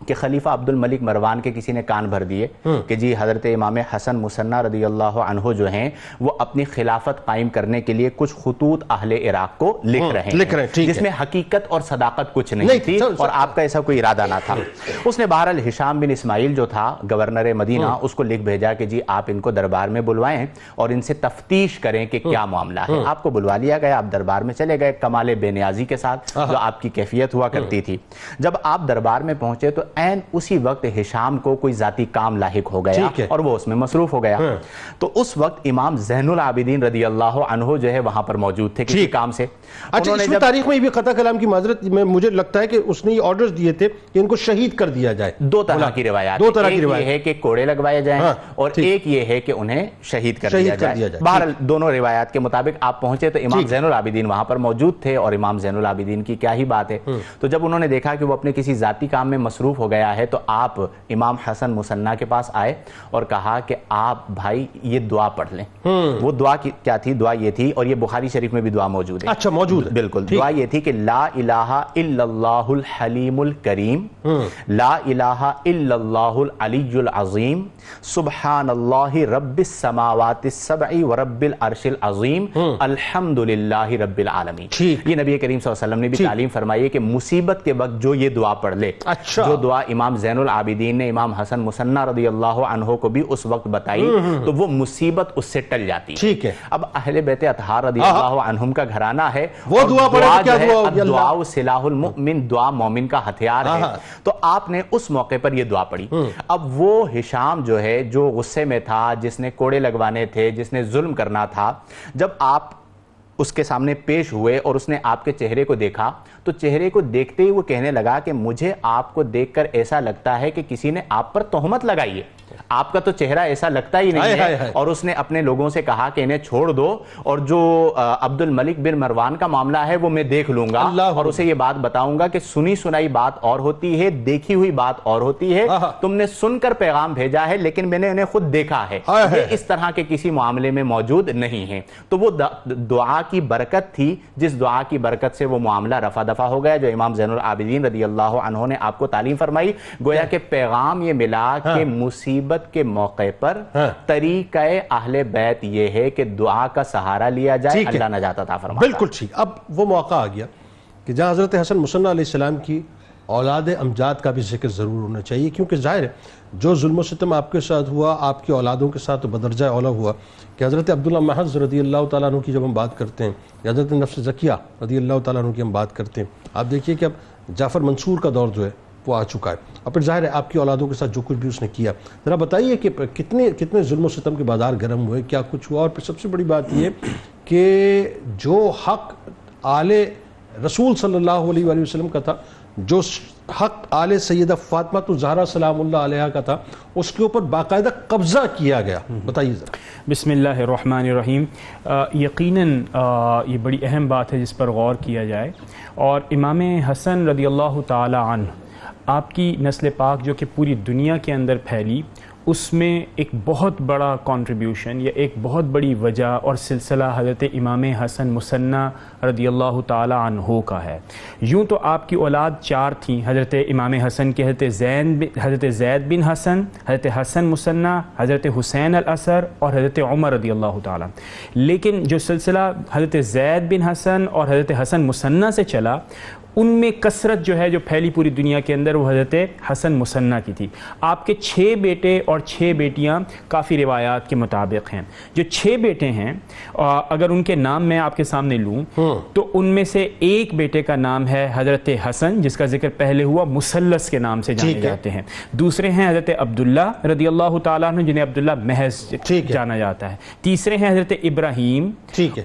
کہ خلیفہ عبد الملک مروان کے کسی نے کان بھر دیے کہ جی حضرت امام حسن مثنی رضی اللہ عنہ جو ہیں وہ اپنی خلافت قائم کرنے کے لیے کچھ خطوط اہل عراق کو لکھ رہے ہیں، جس میں حقیقت اور صداقت کچھ نہیں تھی، اور آپ کا ایسا کوئی ارادہ نہ تھا۔ اس نے بہرحال ہشام بن اسماعیل جو تھا گورنر مدینہ، اس کو لکھ بھیجا کہ جی آپ ان کو دربار میں بلوائیں اور ان سے تفتیش کریں کہ کیا معاملہ ہے۔ آپ کو بلوا لیا گیا، آپ دربار میں چلے گئے کمال بے نیازی کے ساتھ جو آپ کی کیفیت ہوا کرتی تھی۔ جب آپ دربار میں پہنچے تو این اسی وقت ہشام کو کوئی ذاتی کام لاحق ہو گیا اور وہ اس میں مصروف ہو گیا۔ تو اس وقت امام زین العابدین رضی اللہ عنہ جو ہے وہاں پر موجود تھے کسی کام سے۔ اچھا، اس میں تاریخ میں بھی قطع کلام کی معذرت میں مجھے لگتا ہے کہ اس نے یہ آرڈرز دیے تھے کہ ان کو شہید کر دیا جائے۔ دو طرح کی روایات، ایک یہ ہے کہ کوڑے لگوائے جائیں اور ایک یہ ہے کہ انہیں شہید کر دیا جائے۔ بہرحال دونوں روایات کے مطابق آپ پہنچے تو امام زین العابدین وہاں پر موجود تھے، اور امام زین العابدین کی کیا ہی بات ہے۔ تو جب انہوں نے دیکھا کہ وہ اپنے کسی ذاتی کام میں مصروف ہو گیا ہے تو آپ امام حسن مثنی کے پاس آئے اور کہا کہ آپ بھائی یہ دعا پڑھ لیں۔ وہ دعا کیا تھی؟ دعا یہ تھی، اور یہ بخاری شریف میں بھی دعا موجود ہے۔ اچھا، موجود ہے، بالکل۔ دعا یہ تھی کہ لا الہ الا اللہ الحلیم الکریم، لا الہ الا اللہ العلی العظیم، سبحان اللہ رب السماوات السبع ورب العرش العظیم، الحمدللہ رب العالمین۔ یہ نبی کریم صلی اللہ علیہ وسلم نے بھی تعلیم فرمائی ہے کہ مصیبت کے وقت جو یہ دعا پڑھ لے، جو دعا امام زین العابدین نے امام حسن مثنی رضی اللہ عنہ کو بھی اس وقت بتائی، تو وہ مصیبت اس سے ٹل جاتی ہے۔ اب اہل بیت اطہار رضی اللہ عنہم کا گھرانہ ہے، وہ دعا پڑھے تو کیا دعا ہوگی؟ دعا سلاح المؤمن، دعا مومن کا ہتھیار ہے۔ تو آپ نے اس موقع پر یہ دعا پڑھی۔ اب وہ ہشام جو ہے، جو غصے میں تھا، جس نے کوڑے لگوانے تھے، جس نے ظلم کرنا تھا، جب آپ اس کے سامنے پیش ہوئے اور اس نے آپ کے چہرے کو دیکھا تو چہرے کو دیکھتے ہی وہ کہنے لگا کہ مجھے آپ کو دیکھ کر ایسا لگتا ہے کہ کسی نے آپ پر تہمت لگائی ہے، آپ کا تو چہرہ ایسا لگتا ہی نہیں ہے۔ اور اس نے اپنے لوگوں سے کہا کہ انہیں چھوڑ دو، اور جو عبد الملک بن مروان کا معاملہ ہے وہ میں دیکھ لوں گا، اور اسے یہ بات بتاؤں گا کہ سنی سنائی بات اور ہوتی ہے، دیکھی ہوئی بات اور ہوتی ہے۔ تم نے سن کر پیغام بھیجا ہے لیکن میں نے انہیں خود دیکھا ہے، یہ اس طرح کے کسی معاملے میں موجود نہیں ہے۔ تو وہ دعا کی برکت تھی، جس دعا کی برکت سے وہ معاملہ رفع دفع ہو گیا، جو امام زین العابدین رضی اللہ عنہ نے آپ کو تعلیم فرمائی۔ گویا کہ پیغام یہ ملا کہ مصیبت کے موقع پر طریقہ اہل بیت یہ ہے کہ دعا کا سہارا لیا جائے، اللہ نجات عطا فرماتا ہے۔ بالکل ٹھیک۔ اب وہ موقع آ گیا کہ جہاں حضرت حسن مثنی علیہ السلام کی اولاد امجاد کا بھی ذکر ضرور ہونا چاہیے، کیونکہ ظاہر ہے جو ظلم و ستم آپ کے ساتھ ہوا، آپ کی اولادوں کے ساتھ بدرجہ اولا ہوا، کہ حضرت عبداللہ محض رضی اللہ تعالیٰ عنہ کی جب ہم بات کرتے ہیں، یا حضرت نفس زکیہ رضی اللہ تعالیٰ عنہ کی ہم بات کرتے ہیں، آپ دیکھیے کہ اب جعفر منصور کا دور جو ہے وہ آ چکا ہے، اور پھر ظاہر ہے آپ کی اولادوں کے ساتھ جو کچھ بھی اس نے کیا، ذرا بتائیے کہ کتنے ظلم و ستم کے بازار گرم ہوئے، کیا کچھ ہوا، اور پھر سب سے بڑی بات یہ کہ جو حق آل رسول صلی اللہ علیہ وآلہ وسلم کا تھا، جو حق آل سیدہ فاطمہ الزہرا سلام اللہ علیہ کا تھا، اس کے اوپر باقاعدہ قبضہ کیا گیا، بتائیے ذرا۔ بسم اللہ الرحمن الرحیم۔ یقیناً یہ بڑی اہم بات ہے جس پر غور کیا جائے، اور امام حسن رضی اللہ تعالی عنہ، آپ کی نسل پاک جو کہ پوری دنیا کے اندر پھیلی، اس میں ایک بہت بڑا کنٹریبیوشن یا ایک بہت بڑی وجہ اور سلسلہ حضرت امام حسن مثنیٰ رضی اللہ تعالی عنہ کا ہے۔ یوں تو آپ کی اولاد 4 تھیں حضرت امام حسن کے، حضرت زید بن حسن، حضرت حسن مثنیٰ، حضرت حسین الاثر اور حضرت عمر رضی اللہ تعالیٰ، لیکن جو سلسلہ حضرت زید بن حسن اور حضرت حسن مثنیٰ سے چلا ان میں کثرت جو ہے جو پھیلی پوری دنیا کے اندر وہ حضرت حسن مثنیٰ کی تھی۔ آپ کے 6 بیٹے اور 6 بیٹیاں کافی روایات کے مطابق ہیں۔ جو 6 بیٹے ہیں اگر ان کے نام میں آپ کے سامنے لوں تو ان میں سے ایک بیٹے کا نام ہے حضرت حسن جس کا ذکر پہلے ہوا، مثلث کے نام سے جانے جاتے ہیں۔ دوسرے ہیں حضرت عبداللہ رضی اللہ تعالیٰ عنہ جنہیں عبداللہ محض جانا جاتا ہے۔ تیسرے ہیں حضرت ابراہیم،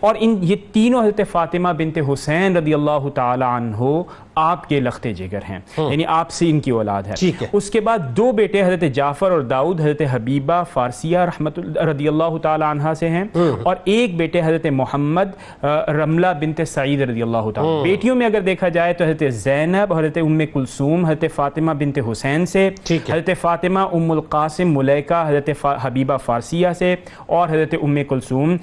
اور یہ تینوں حضرت فاطمہ بنت حسین رضی اللہ تعالیٰ عنہ آپ کے لخت جگر ہیں، یعنی آپ سے ان کی اولاد ہے۔ اس کے بعد 2 بیٹے حضرت جعفر اور داؤد حضرت حبیبہ فارسیہ رضی اللہ تعالی عنہا سے ہیں، اور ایک بیٹے حضرت محمد رملہ بنت سعید رضی اللہ تعالی۔ بیٹیوں میں اگر دیکھا جائے تو حضرت زینب، حضرت ام کلثوم، حضرت فاطمہ بنت حسین سے، حضرت فاطمہ ام القاسم ملیکہ حضرت حبیبہ فارسیہ سے، اور حضرت ام کلثوم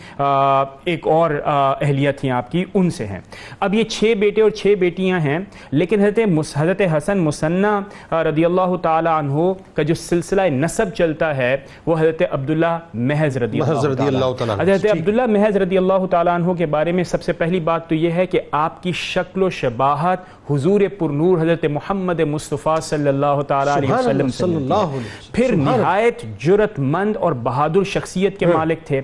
ایک اور اہلیہ تھیں آپ کی ان سے ہیں۔ اب یہ 6 بیٹے اور 6 بیٹیاں ہیں، لیکن حضرت حسن مثنیٰ رضی اللہ تعالی عنہ کا جو سلسلہ نسب چلتا ہے وہ حضرت عبداللہ محض رضی اللہ تعالی عنہ۔ حضرت عبداللہ محض رضی اللہ تعالی عنہ کے بارے میں سب سے پہلی بات تو یہ ہے کہ آپ کی شکل و شباہت حضور پرنور حضرت محمد مصطفیٰ صلی اللہ تعالی علیہ وسلم سے پھر نہایت جرأت مند اور بہادر شخصیت کے مالک تھے،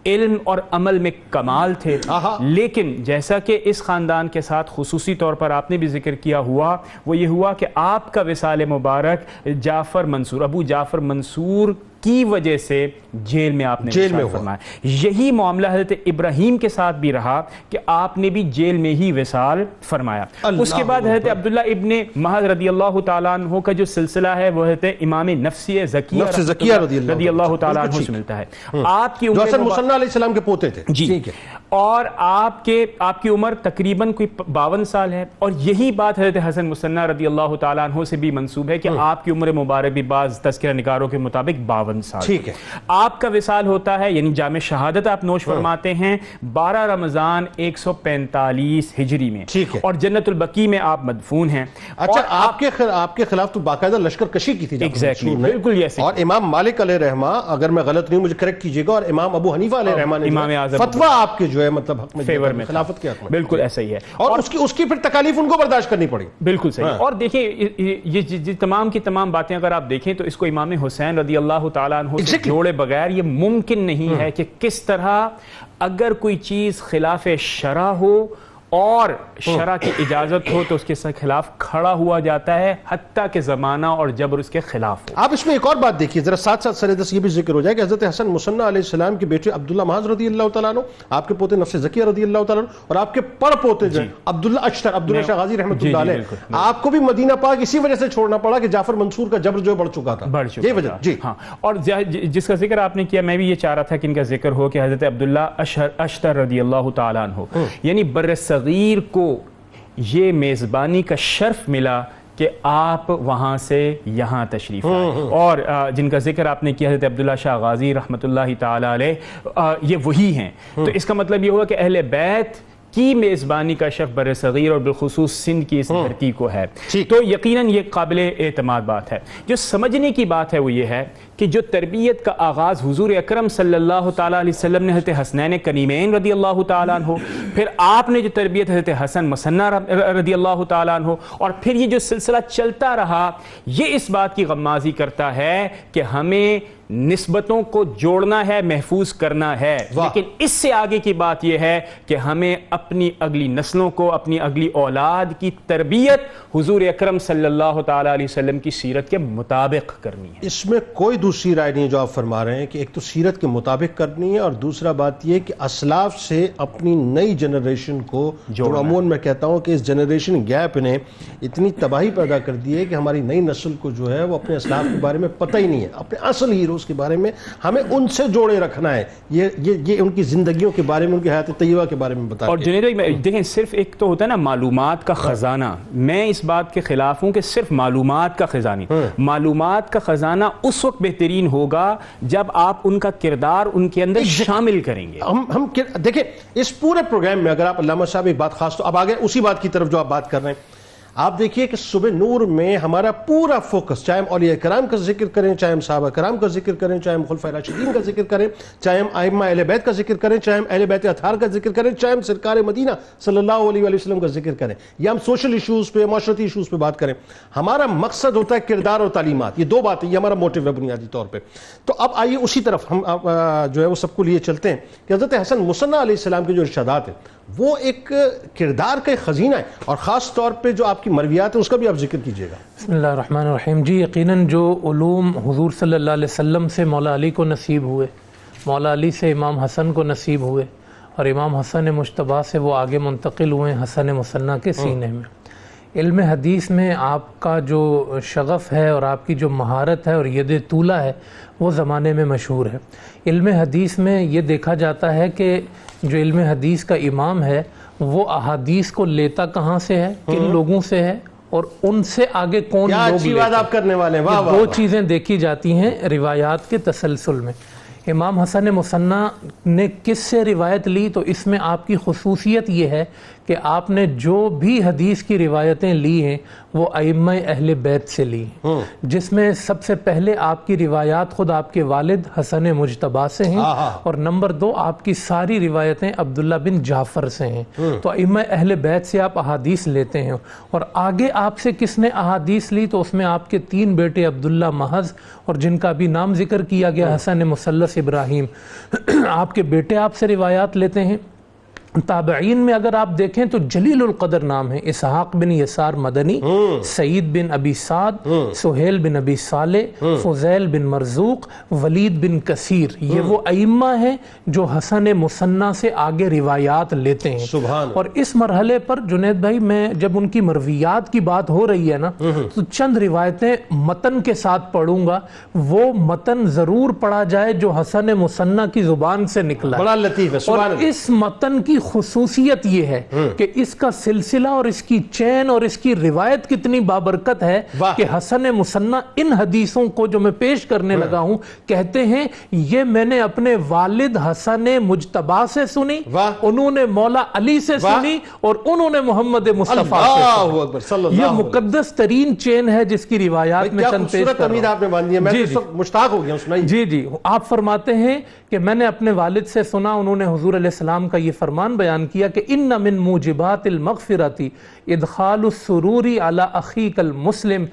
علم اور عمل میں کمال تھے، لیکن جیسا کہ اس خاندان کے ساتھ خصوصی طور پر آپ نے بھی ذکر کیا ہوا وہ یہ ہوا کہ آپ کا وصال مبارک ابو جعفر منصور کی وجہ سے جیل میں آپ نے وصال فرمایا۔ یہی معاملہ حضرت ابراہیم کے ساتھ بھی رہا کہ آپ نے بھی جیل میں ہی وصال فرمایا۔ اس کے بعد حضرت عبداللہ ابن محض رضی اللہ تعالیٰ عنہ کا جو سلسلہ ہے وہ حضرت امام نفسی زکیہ رضی اللہ تعالیٰ عنہ سے ملتا ہے۔ آپ کی عمر حسن مثنیٰ علیہ السلام کے پوتے تھے جی، اور آپ کی عمر تقریباً کوئی 52 سال ہے، اور یہی بات حضرت حسن مثنیٰ رضی اللہ تعالیٰ عنہ سے بھی منسوب ہے کہ آپ کی عمر مبارک بھی بعض تذکرہ نگاروں کے مطابق 52 سال۔ ٹھیک ہے، آپ کا وصال ہوتا ہے یعنی جامع شہادت آپ نوش فرماتے ہیں 12 رمضان 145 ہجری میں، اور جنت البقیع میں آپ مدفون ہیں۔ اچھا، آپ کے خلاف تو باقاعدہ لشکر کشی کی تھی ایگزیکٹلی، بالکل ایسے، اور امام مالک علیہ رحمہ اگر میں غلط نہیں ہوں مجھے کریکٹ کیجیے گا، اور امام ابو حنیفہ علیہ رحمہ نے امام اعظم فتویٰ آپ کے جو ہے مطلب حق میں فیور میں خلافت کے حق میں، بالکل ایسا ہی ہے، اور اس کی پھر تکالیف ان کو برداشت کرنی پڑی۔ بالکل صحیح۔ اور دیکھیں یہ تمام کی تمام باتیں اگر آپ دیکھیں تو اس کو امام حسین رضی اللہ تعالیٰ عنہ سے جوڑے بغیر یہ ممکن نہیں ہے کہ کس طرح اگر کوئی چیز خلاف شرع ہو اور شرع کی اجازت ہو تو اس کے خلاف کھڑا ہوا جاتا ہے، حتیٰ کہ زمانہ اور جبر اس کے خلاف ہو۔ آپ اس میں ایک اور بات دیکھیے ذرا، ساتھ ساتھ سردس یہ بھی ذکر ہو جائے کہ حضرت حسن مثنیٰ علیہ السلام کے بیٹے عبداللہ محض رضی اللہ تعالیٰ عنہ، آپ کے پوتے نفس زکیہ رضی اللہ تعالیٰ عنہ، اور آپ کے پڑ پوتے جو عبداللہ اشتر، عبداللہ شاہ غازی رحمۃ اللہ علیہ، آپ کو بھی مدینہ پاک اسی وجہ سے چھوڑنا پڑا کہ جعفر منصور کا جبر جو بڑھ چکا تھا، یہ وجہ۔ جی ہاں، اور جس کا ذکر آپ نے کیا میں بھی یہ چاہ رہا تھا کہ ان کا ذکر ہو کہ حضرت عبداللہ اشتر رضی اللہ تعالیٰ عنہ، یعنی بر صغیر کو یہ میزبانی کا شرف ملا کہ آپ وہاں سے یہاں تشریف آئے، اور جن کا ذکر آپ نے کیا حضرت عبداللہ شاہ غازی رحمۃ اللہ تعالی علیہ، یہ وہی ہیں۔ تو اس کا مطلب یہ ہوا کہ اہل بیت کی میزبانی کا شرف بر صغیر اور بالخصوص سندھ کی اس دھرتی کو ہے، تو یقیناً یہ قابل اعتماد بات ہے۔ جو سمجھنے کی بات ہے وہ یہ ہے کہ جو تربیت کا آغاز حضور اکرم صلی اللہ تعالیٰ علیہ وسلم نے حضرت حسنین کریمین رضی اللہ تعالیٰ عنہ، پھر آپ نے جو تربیت حضرت حسن مثنیٰ رضی اللہ تعالیٰ عنہ، اور پھر یہ جو سلسلہ چلتا رہا، یہ اس بات کی غمازی کرتا ہے کہ ہمیں نسبتوں کو جوڑنا ہے، محفوظ کرنا ہے، لیکن اس سے آگے کی بات یہ ہے کہ ہمیں اپنی اگلی نسلوں کو، اپنی اگلی اولاد کی تربیت حضور اکرم صلی اللہ تعالیٰ علیہ وسلم کی سیرت کے مطابق کرنی ہے۔ اس میں کوئی دوسری رائے نہیں جو آپ فرما رہے ہیں کہ ایک تو سیرت کے مطابق کرنی ہے، اور دوسرا بات یہ کہ اسلاف سے اپنی نئی جنریشن کو جو عموماً میں کہتا ہوں کہ اس جنریشن گیپ نے اتنی تباہی پیدا کر دی ہے کہ ہماری نئی نسل کو جو ہے وہ اپنے اسلاف کے بارے میں پتہ ہی نہیں ہے، اپنے اصل ہیرو اس کے بارے میں ہمیں ان سے جوڑے رکھنا ہے، یہ ان کی زندگیوں کے بارے میں، ان کی حیات طیبہ کے بارے میں بتا. اور جنید بھائی دیکھیں، صرف ایک تو ہوتا ہے نا معلومات کا خزانہ، میں اس بات کے خلاف ہوں کہ صرف معلومات کا خزانہ. معلومات کا خزانہ اس وقت بہترین ہوگا جب آپ ان کا کردار ان کے اندر شامل کریں گے. ہم دیکھیں اس پورے پروگرام میں اگر آپ علامہ صاحب ایک بات خاص تو اب آگے اسی بات کی طرف جو آپ بات کر رہے ہیں، آپ دیکھیے کہ صبح نور میں ہمارا پورا فوکس، چاہے ہم اولیاء کرام کا ذکر کریں، چاہے ہم صحابہ کرام کا ذکر کریں، چاہے ہم خلفائے راشدین کا ذکر کریں، چاہے ہم ائمہ اہل بیت کا ذکر کریں، چاہے ہم اہل بیت اطہار کا ذکر کریں، چاہے ہم سرکار مدینہ صلی اللہ علیہ وآلہ وسلم کا ذکر کریں، یا ہم سوشل ایشوز پہ، معاشرتی ایشوز پہ بات کریں، ہمارا مقصد ہوتا ہے کردار اور تعلیمات. یہ دو باتیں، یہ ہمارا موٹیو ہے بنیادی طور پہ. تو اب آئیے اسی طرف ہم جو ہے وہ سب کو لیے چلتے ہیں کہ حضرت حسن مصنع علیہ السلام کے جو ارشادات ہیں وہ ایک کردار کا ایک خزینہ ہے، اور خاص طور پہ جو آپ کی مرویات ہیں اس کا بھی آپ ذکر کیجئے گا. بسم اللہ الرحمن الرحیم. جی یقیناً جو علوم حضور صلی اللہ علیہ وسلم سے مولا علی کو نصیب ہوئے، مولا علی سے امام حسن کو نصیب ہوئے، اور امام حسن مجتبیٰ سے وہ آگے منتقل ہوئے حسن مصنع کے سینے میں. علم حدیث میں آپ کا جو شغف ہے اور آپ کی جو مہارت ہے اور ید طولہ ہے وہ زمانے میں مشہور ہے. علم حدیث میں یہ دیکھا جاتا ہے کہ جو علم حدیث کا امام ہے وہ احادیث کو لیتا کہاں سے ہے، کن لوگوں سے ہے، اور ان سے آگے کون لوگ لیتے ہیں. آپ کرنے والے ہیں. دو چیزیں دیکھی جاتی ہیں روایات کے تسلسل میں. امام حسن مصنع نے کس سے روایت لی، تو اس میں آپ کی خصوصیت یہ ہے کہ آپ نے جو بھی حدیث کی روایتیں لی ہیں وہ ائمہ اہل بیت سے لی ہیں، جس میں سب سے پہلے آپ کی روایات خود آپ کے والد حسن مجتبیٰ سے ہیں، اور نمبر 2 آپ کی ساری روایتیں عبداللہ بن جعفر سے ہیں. تو ائمہ اہل بیت سے آپ احادیث لیتے ہیں. اور آگے آپ سے کس نے احادیث لی، تو اس میں آپ کے 3 بیٹے عبداللہ محض، اور جن کا بھی نام ذکر کیا گیا حسن مثلث ابراہیم، آپ کے بیٹے آپ سے روایات لیتے ہیں. تابعین میں اگر آپ دیکھیں تو جلیل القدر نام ہے، اسحاق بن یسار مدنی، سعید بن ابی سعد، سہیل بن ابی صالح، فضیل بن مرزوق، ولید بن کثیر. یہ وہ ائمہ ہیں جو حسن مصنع سے آگے روایات لیتے ہیں. اور اس مرحلے پر جنید بھائی میں جب ان کی مرویات کی بات ہو رہی ہے نا تو چند روایتیں متن کے ساتھ پڑھوں گا. وہ متن ضرور پڑھا جائے جو حسن مصنع کی زبان سے نکلا ہے. بڑا لطیف ہے. اور اس متن کی خصوصیت یہ ہے کہ اس کا سلسلہ اور اس کی چین اور اس کی روایت کتنی بابرکت ہے کہ حسن مصنع ان حدیثوں کو جو میں پیش کرنے لگا ہوں کہتے ہیں یہ میں نے اپنے والد حسن مجتبیٰ سے سنی، انہوں نے مولا علی سے سنی، اور انہوں نے محمد مصطفیٰ سے سنی. یہ مقدس ترین چین ہے جس کی روایات میں چند پیش کر رہا ہوں. جی آپ فرماتے ہیں کہ میں نے اپنے والد سے سنا، انہوں نے حضور علیہ السلام کا یہ فرمان بیان کیا کہ ان من موجبات المغفرتی ادخال السروری علی اخیک المسلم،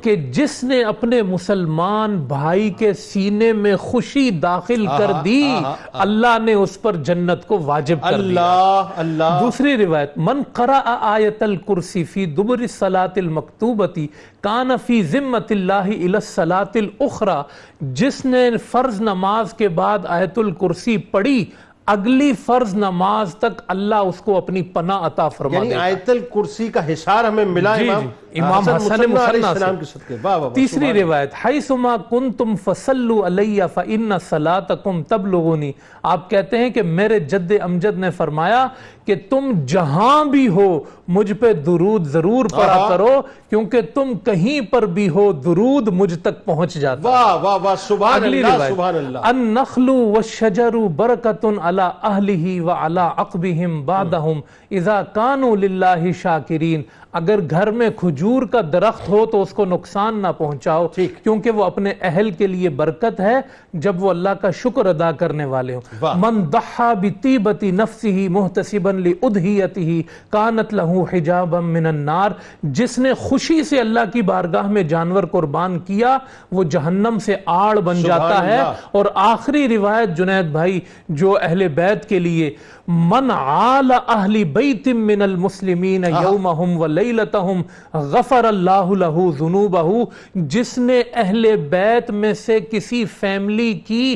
کہ جس نے اپنے مسلمان بھائی کے سینے میں خوشی داخل کر دی اللہ نے اس پر جنت کو واجب کر دیا. دوسری روایت من قرأ آیت الکرسی فی دبر الصلاۃ المکتوبتی کان فی ذمۃ اللہ الی الصلاۃ الاخری، جس نے فرض نماز کے بعد آیت الکرسی پڑھی اگلی فرض نماز تک اللہ اس کو اپنی پناہ عطا فرما دے. یعنی آیت الکرسی کا حصار ہمیں ملا امام حسن مصنع سے. تیسری روایت حیثما کنتم فصلوا علی فإن صلاتکم تبلغنی، آپ کہتے ہیں کہ میرے جد امجد نے فرمایا کہ تم جہاں بھی ہو مجھ پہ درود ضرور پڑھا کرو، کیونکہ تم کہیں پر بھی ہو درود مجھ تک پہنچ جاتا. واہ واہ واہ سبحان اللہ سبحان اللہ. النخل والشجر برکۃ علی اہلہ وعلی عقبہم بعدہم اذا کانوا للہ شاکرین. اگر گھر میں کھجور کا درخت ہو تو اس کو نقصان نہ پہنچاؤ، کیونکہ وہ اپنے اہل کے لیے برکت ہے جب وہ اللہ کا شکر ادا کرنے والے ہوں. من ضحى بطیبۃ نفسہ محتسبا لأضحیتہ کانت لہ حجابا من النار، جس نے خوشی سے اللہ کی بارگاہ میں جانور قربان کیا وہ جہنم سے آڑ بن جاتا ہے. اور آخری روایت جنید بھائی جو اہل بیت کے لیے، من عال اہل بیت من المسلمین یومہم ولیلتہم غفر اللہ لہ ذنوبہ، جس نے اہل بیت میں سے کسی فیملی کی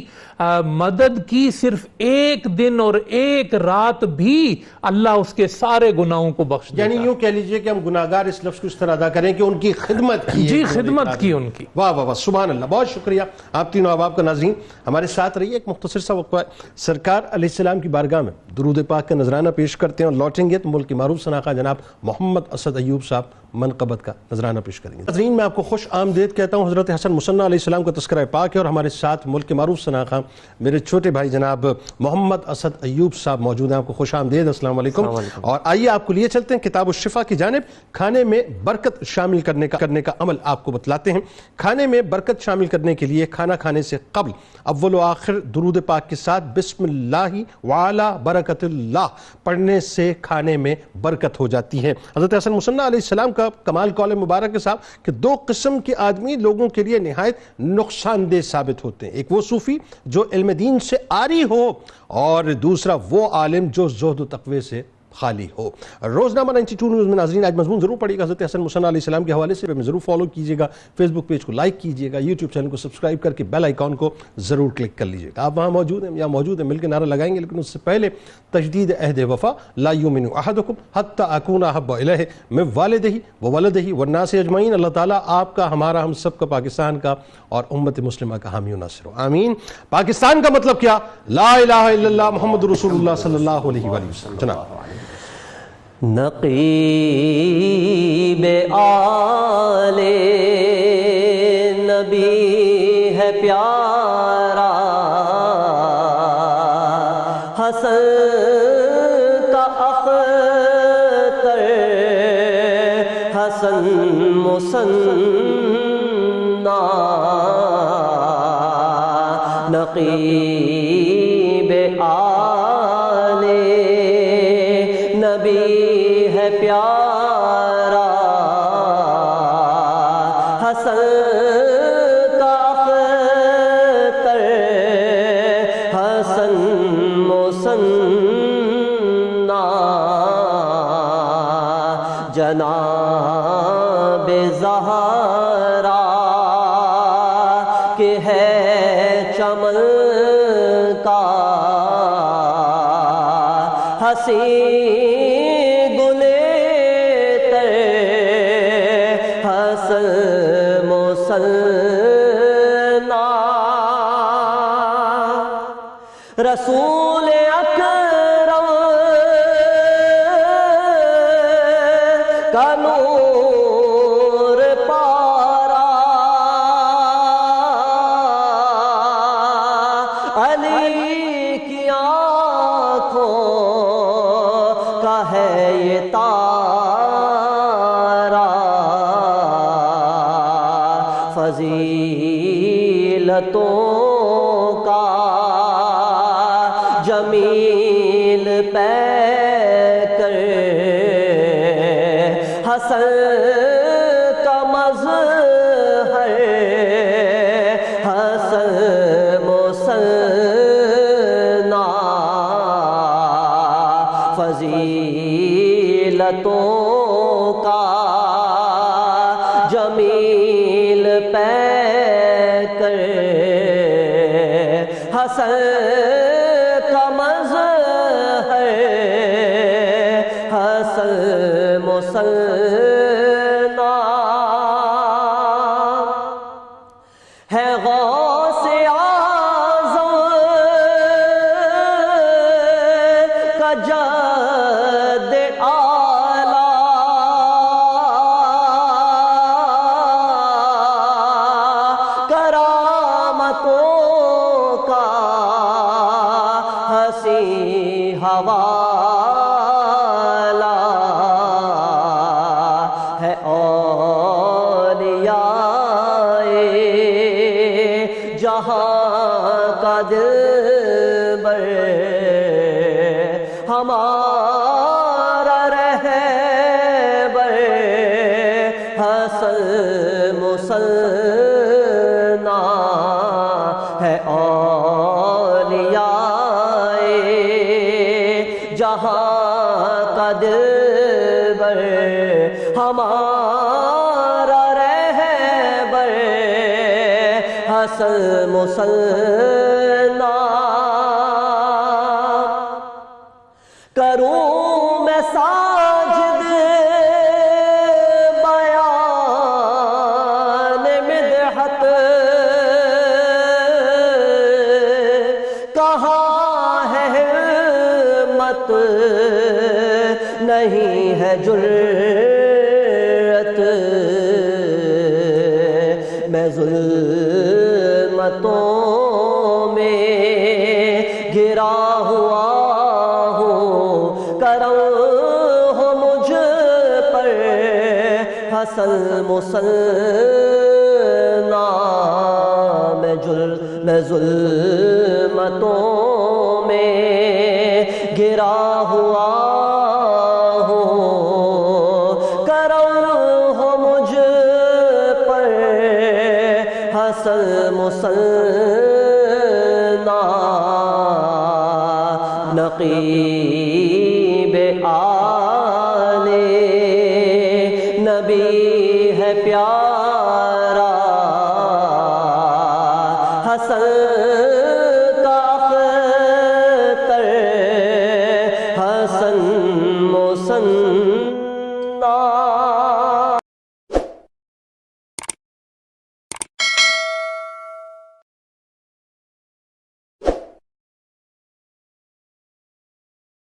مدد کی صرف ایک دن اور ایک رات بھی اللہ اس کے سارے گناہوں کو بخش دیتا ہے۔ یعنی یوں کہہ لیجئے کہ ہم گناہگار اس لفظ کو اس طرح ادا کریں کہ ان کی خدمت کی، جی خدمت کی ان کی۔ واہ واہ واہ، سبحان اللہ، بہت شکریہ آپ تینوں احباب کا۔ ناظرین ہمارے ساتھ رہیے، ایک مختصر سا وقفہ ہے، سرکار علیہ السلام کی بارگاہ میں درود پاک کا نذرانہ پیش کرتے ہیں اور لوٹیں گے تو ملک کے معروف شناخواہ جناب محمد اسد ایوب صاحب منقبت کا نذرانہ پیش کریں گے۔ ناظرین میں آپ کو خوش آمدید کہتا ہوں، حضرت حسن مصنع علیہ السلام کا تذکرہ پاک ہے اور ہمارے ساتھ ملک کے معروف شناخواہ میرے چھوٹے بھائی جناب محمد اسد ایوب صاحب موجود ہیں۔ آپ کو خوش آمدید، السلام علیکم۔ اور آئیے آپ کو لیے چلتے ہیں کتاب الشفا کی جانب، کھانے میں برکت شامل کرنے کا عمل آپ کو بتلاتے ہیں۔ کھانے میں برکت شامل کرنے کے لیے کھانا کھانے سے قبل اول و آخر درود پاک کے ساتھ بسم اللہ وعلی برکت اللہ پڑھنے سے کھانے میں برکت ہو جاتی ہے۔ حضرت حسن مصنع علیہ السلام کا کمال قول مبارک کے صاحب کہ دو قسم کے آدمی لوگوں کے لیے نہایت نقصان دہ ثابت ہوتے ہیں، ایک وہ صوفی جو علم دین سے عاری ہو اور دوسرا وہ عالم جو زہد و تقوی سے خالی ہو۔ روزنامہ 92 نیوز میں ناظرین آج مضمون ضرور پڑھیے گا حضرت حسن مصنع علیہ السلام کے حوالے سے، ضرور فالو کیجیے گا، فیس بک پیج کو لائک کیجیے گا، یوٹیوب چینل کو سبسکرائب کر کے بیل آئیکن کو ضرور کلک کر لیجیے گا۔ آپ وہاں موجود ہیں یا موجود ہیں، مل کے نعرہ لگائیں گے، لیکن اس سے پہلے تجدید عہد وفا، لا یؤمن احدکم حتی اکون احب الیہ من والدہ وولدہ والناس اجمعین۔ اللہ تعالیٰ آپ کا، ہمارا، ہم سب کا، پاکستان کا اور امت مسلمہ کا حامی و ناصر ہو، آمین۔ پاکستان کا مطلب کیا؟ لا الہ الا اللہ محمد رسول اللہ صلی اللہ علیہ وآلہ وسلم۔ جناب نقیب آل نبی ہے پیارا، حسن کا اختر حسن مصنع، نقیب آل نبی ہے پیارا، حسن کا اختر حسن مصنع، جناب زہرا کہ ہے چمن کا، ہنسی رسول اکرم کا نور پارا، علی کی آنکھوں کا ہے یہ تارا، فضیلتوں جمیل پہ کر، حسن کا مظہر حسن مصنع، فضیلتوں کا جمیل پہ کر، حسن مصنع ہے، غوث اعظم کا جد اعلیٰ، کرامتوں کا ہنسی حوالہ ہے، اولیاء جہاں کا دلبر، ہمارا رہبر حسن مصنع ہے، اولیاء جہاں کا دلبر، ہمارا رہبر حسن مصنع۔ وقت نہیں ہے جرأت میں ظلمتوں میں گرا ہوا ہوں کرم ہو مجھ پر حسن مسنا میں ظلمتوں میں گرا ہوا ہوں کرم ہو مجھ پر حسن مسنا نقیب آل نبی ہے پیار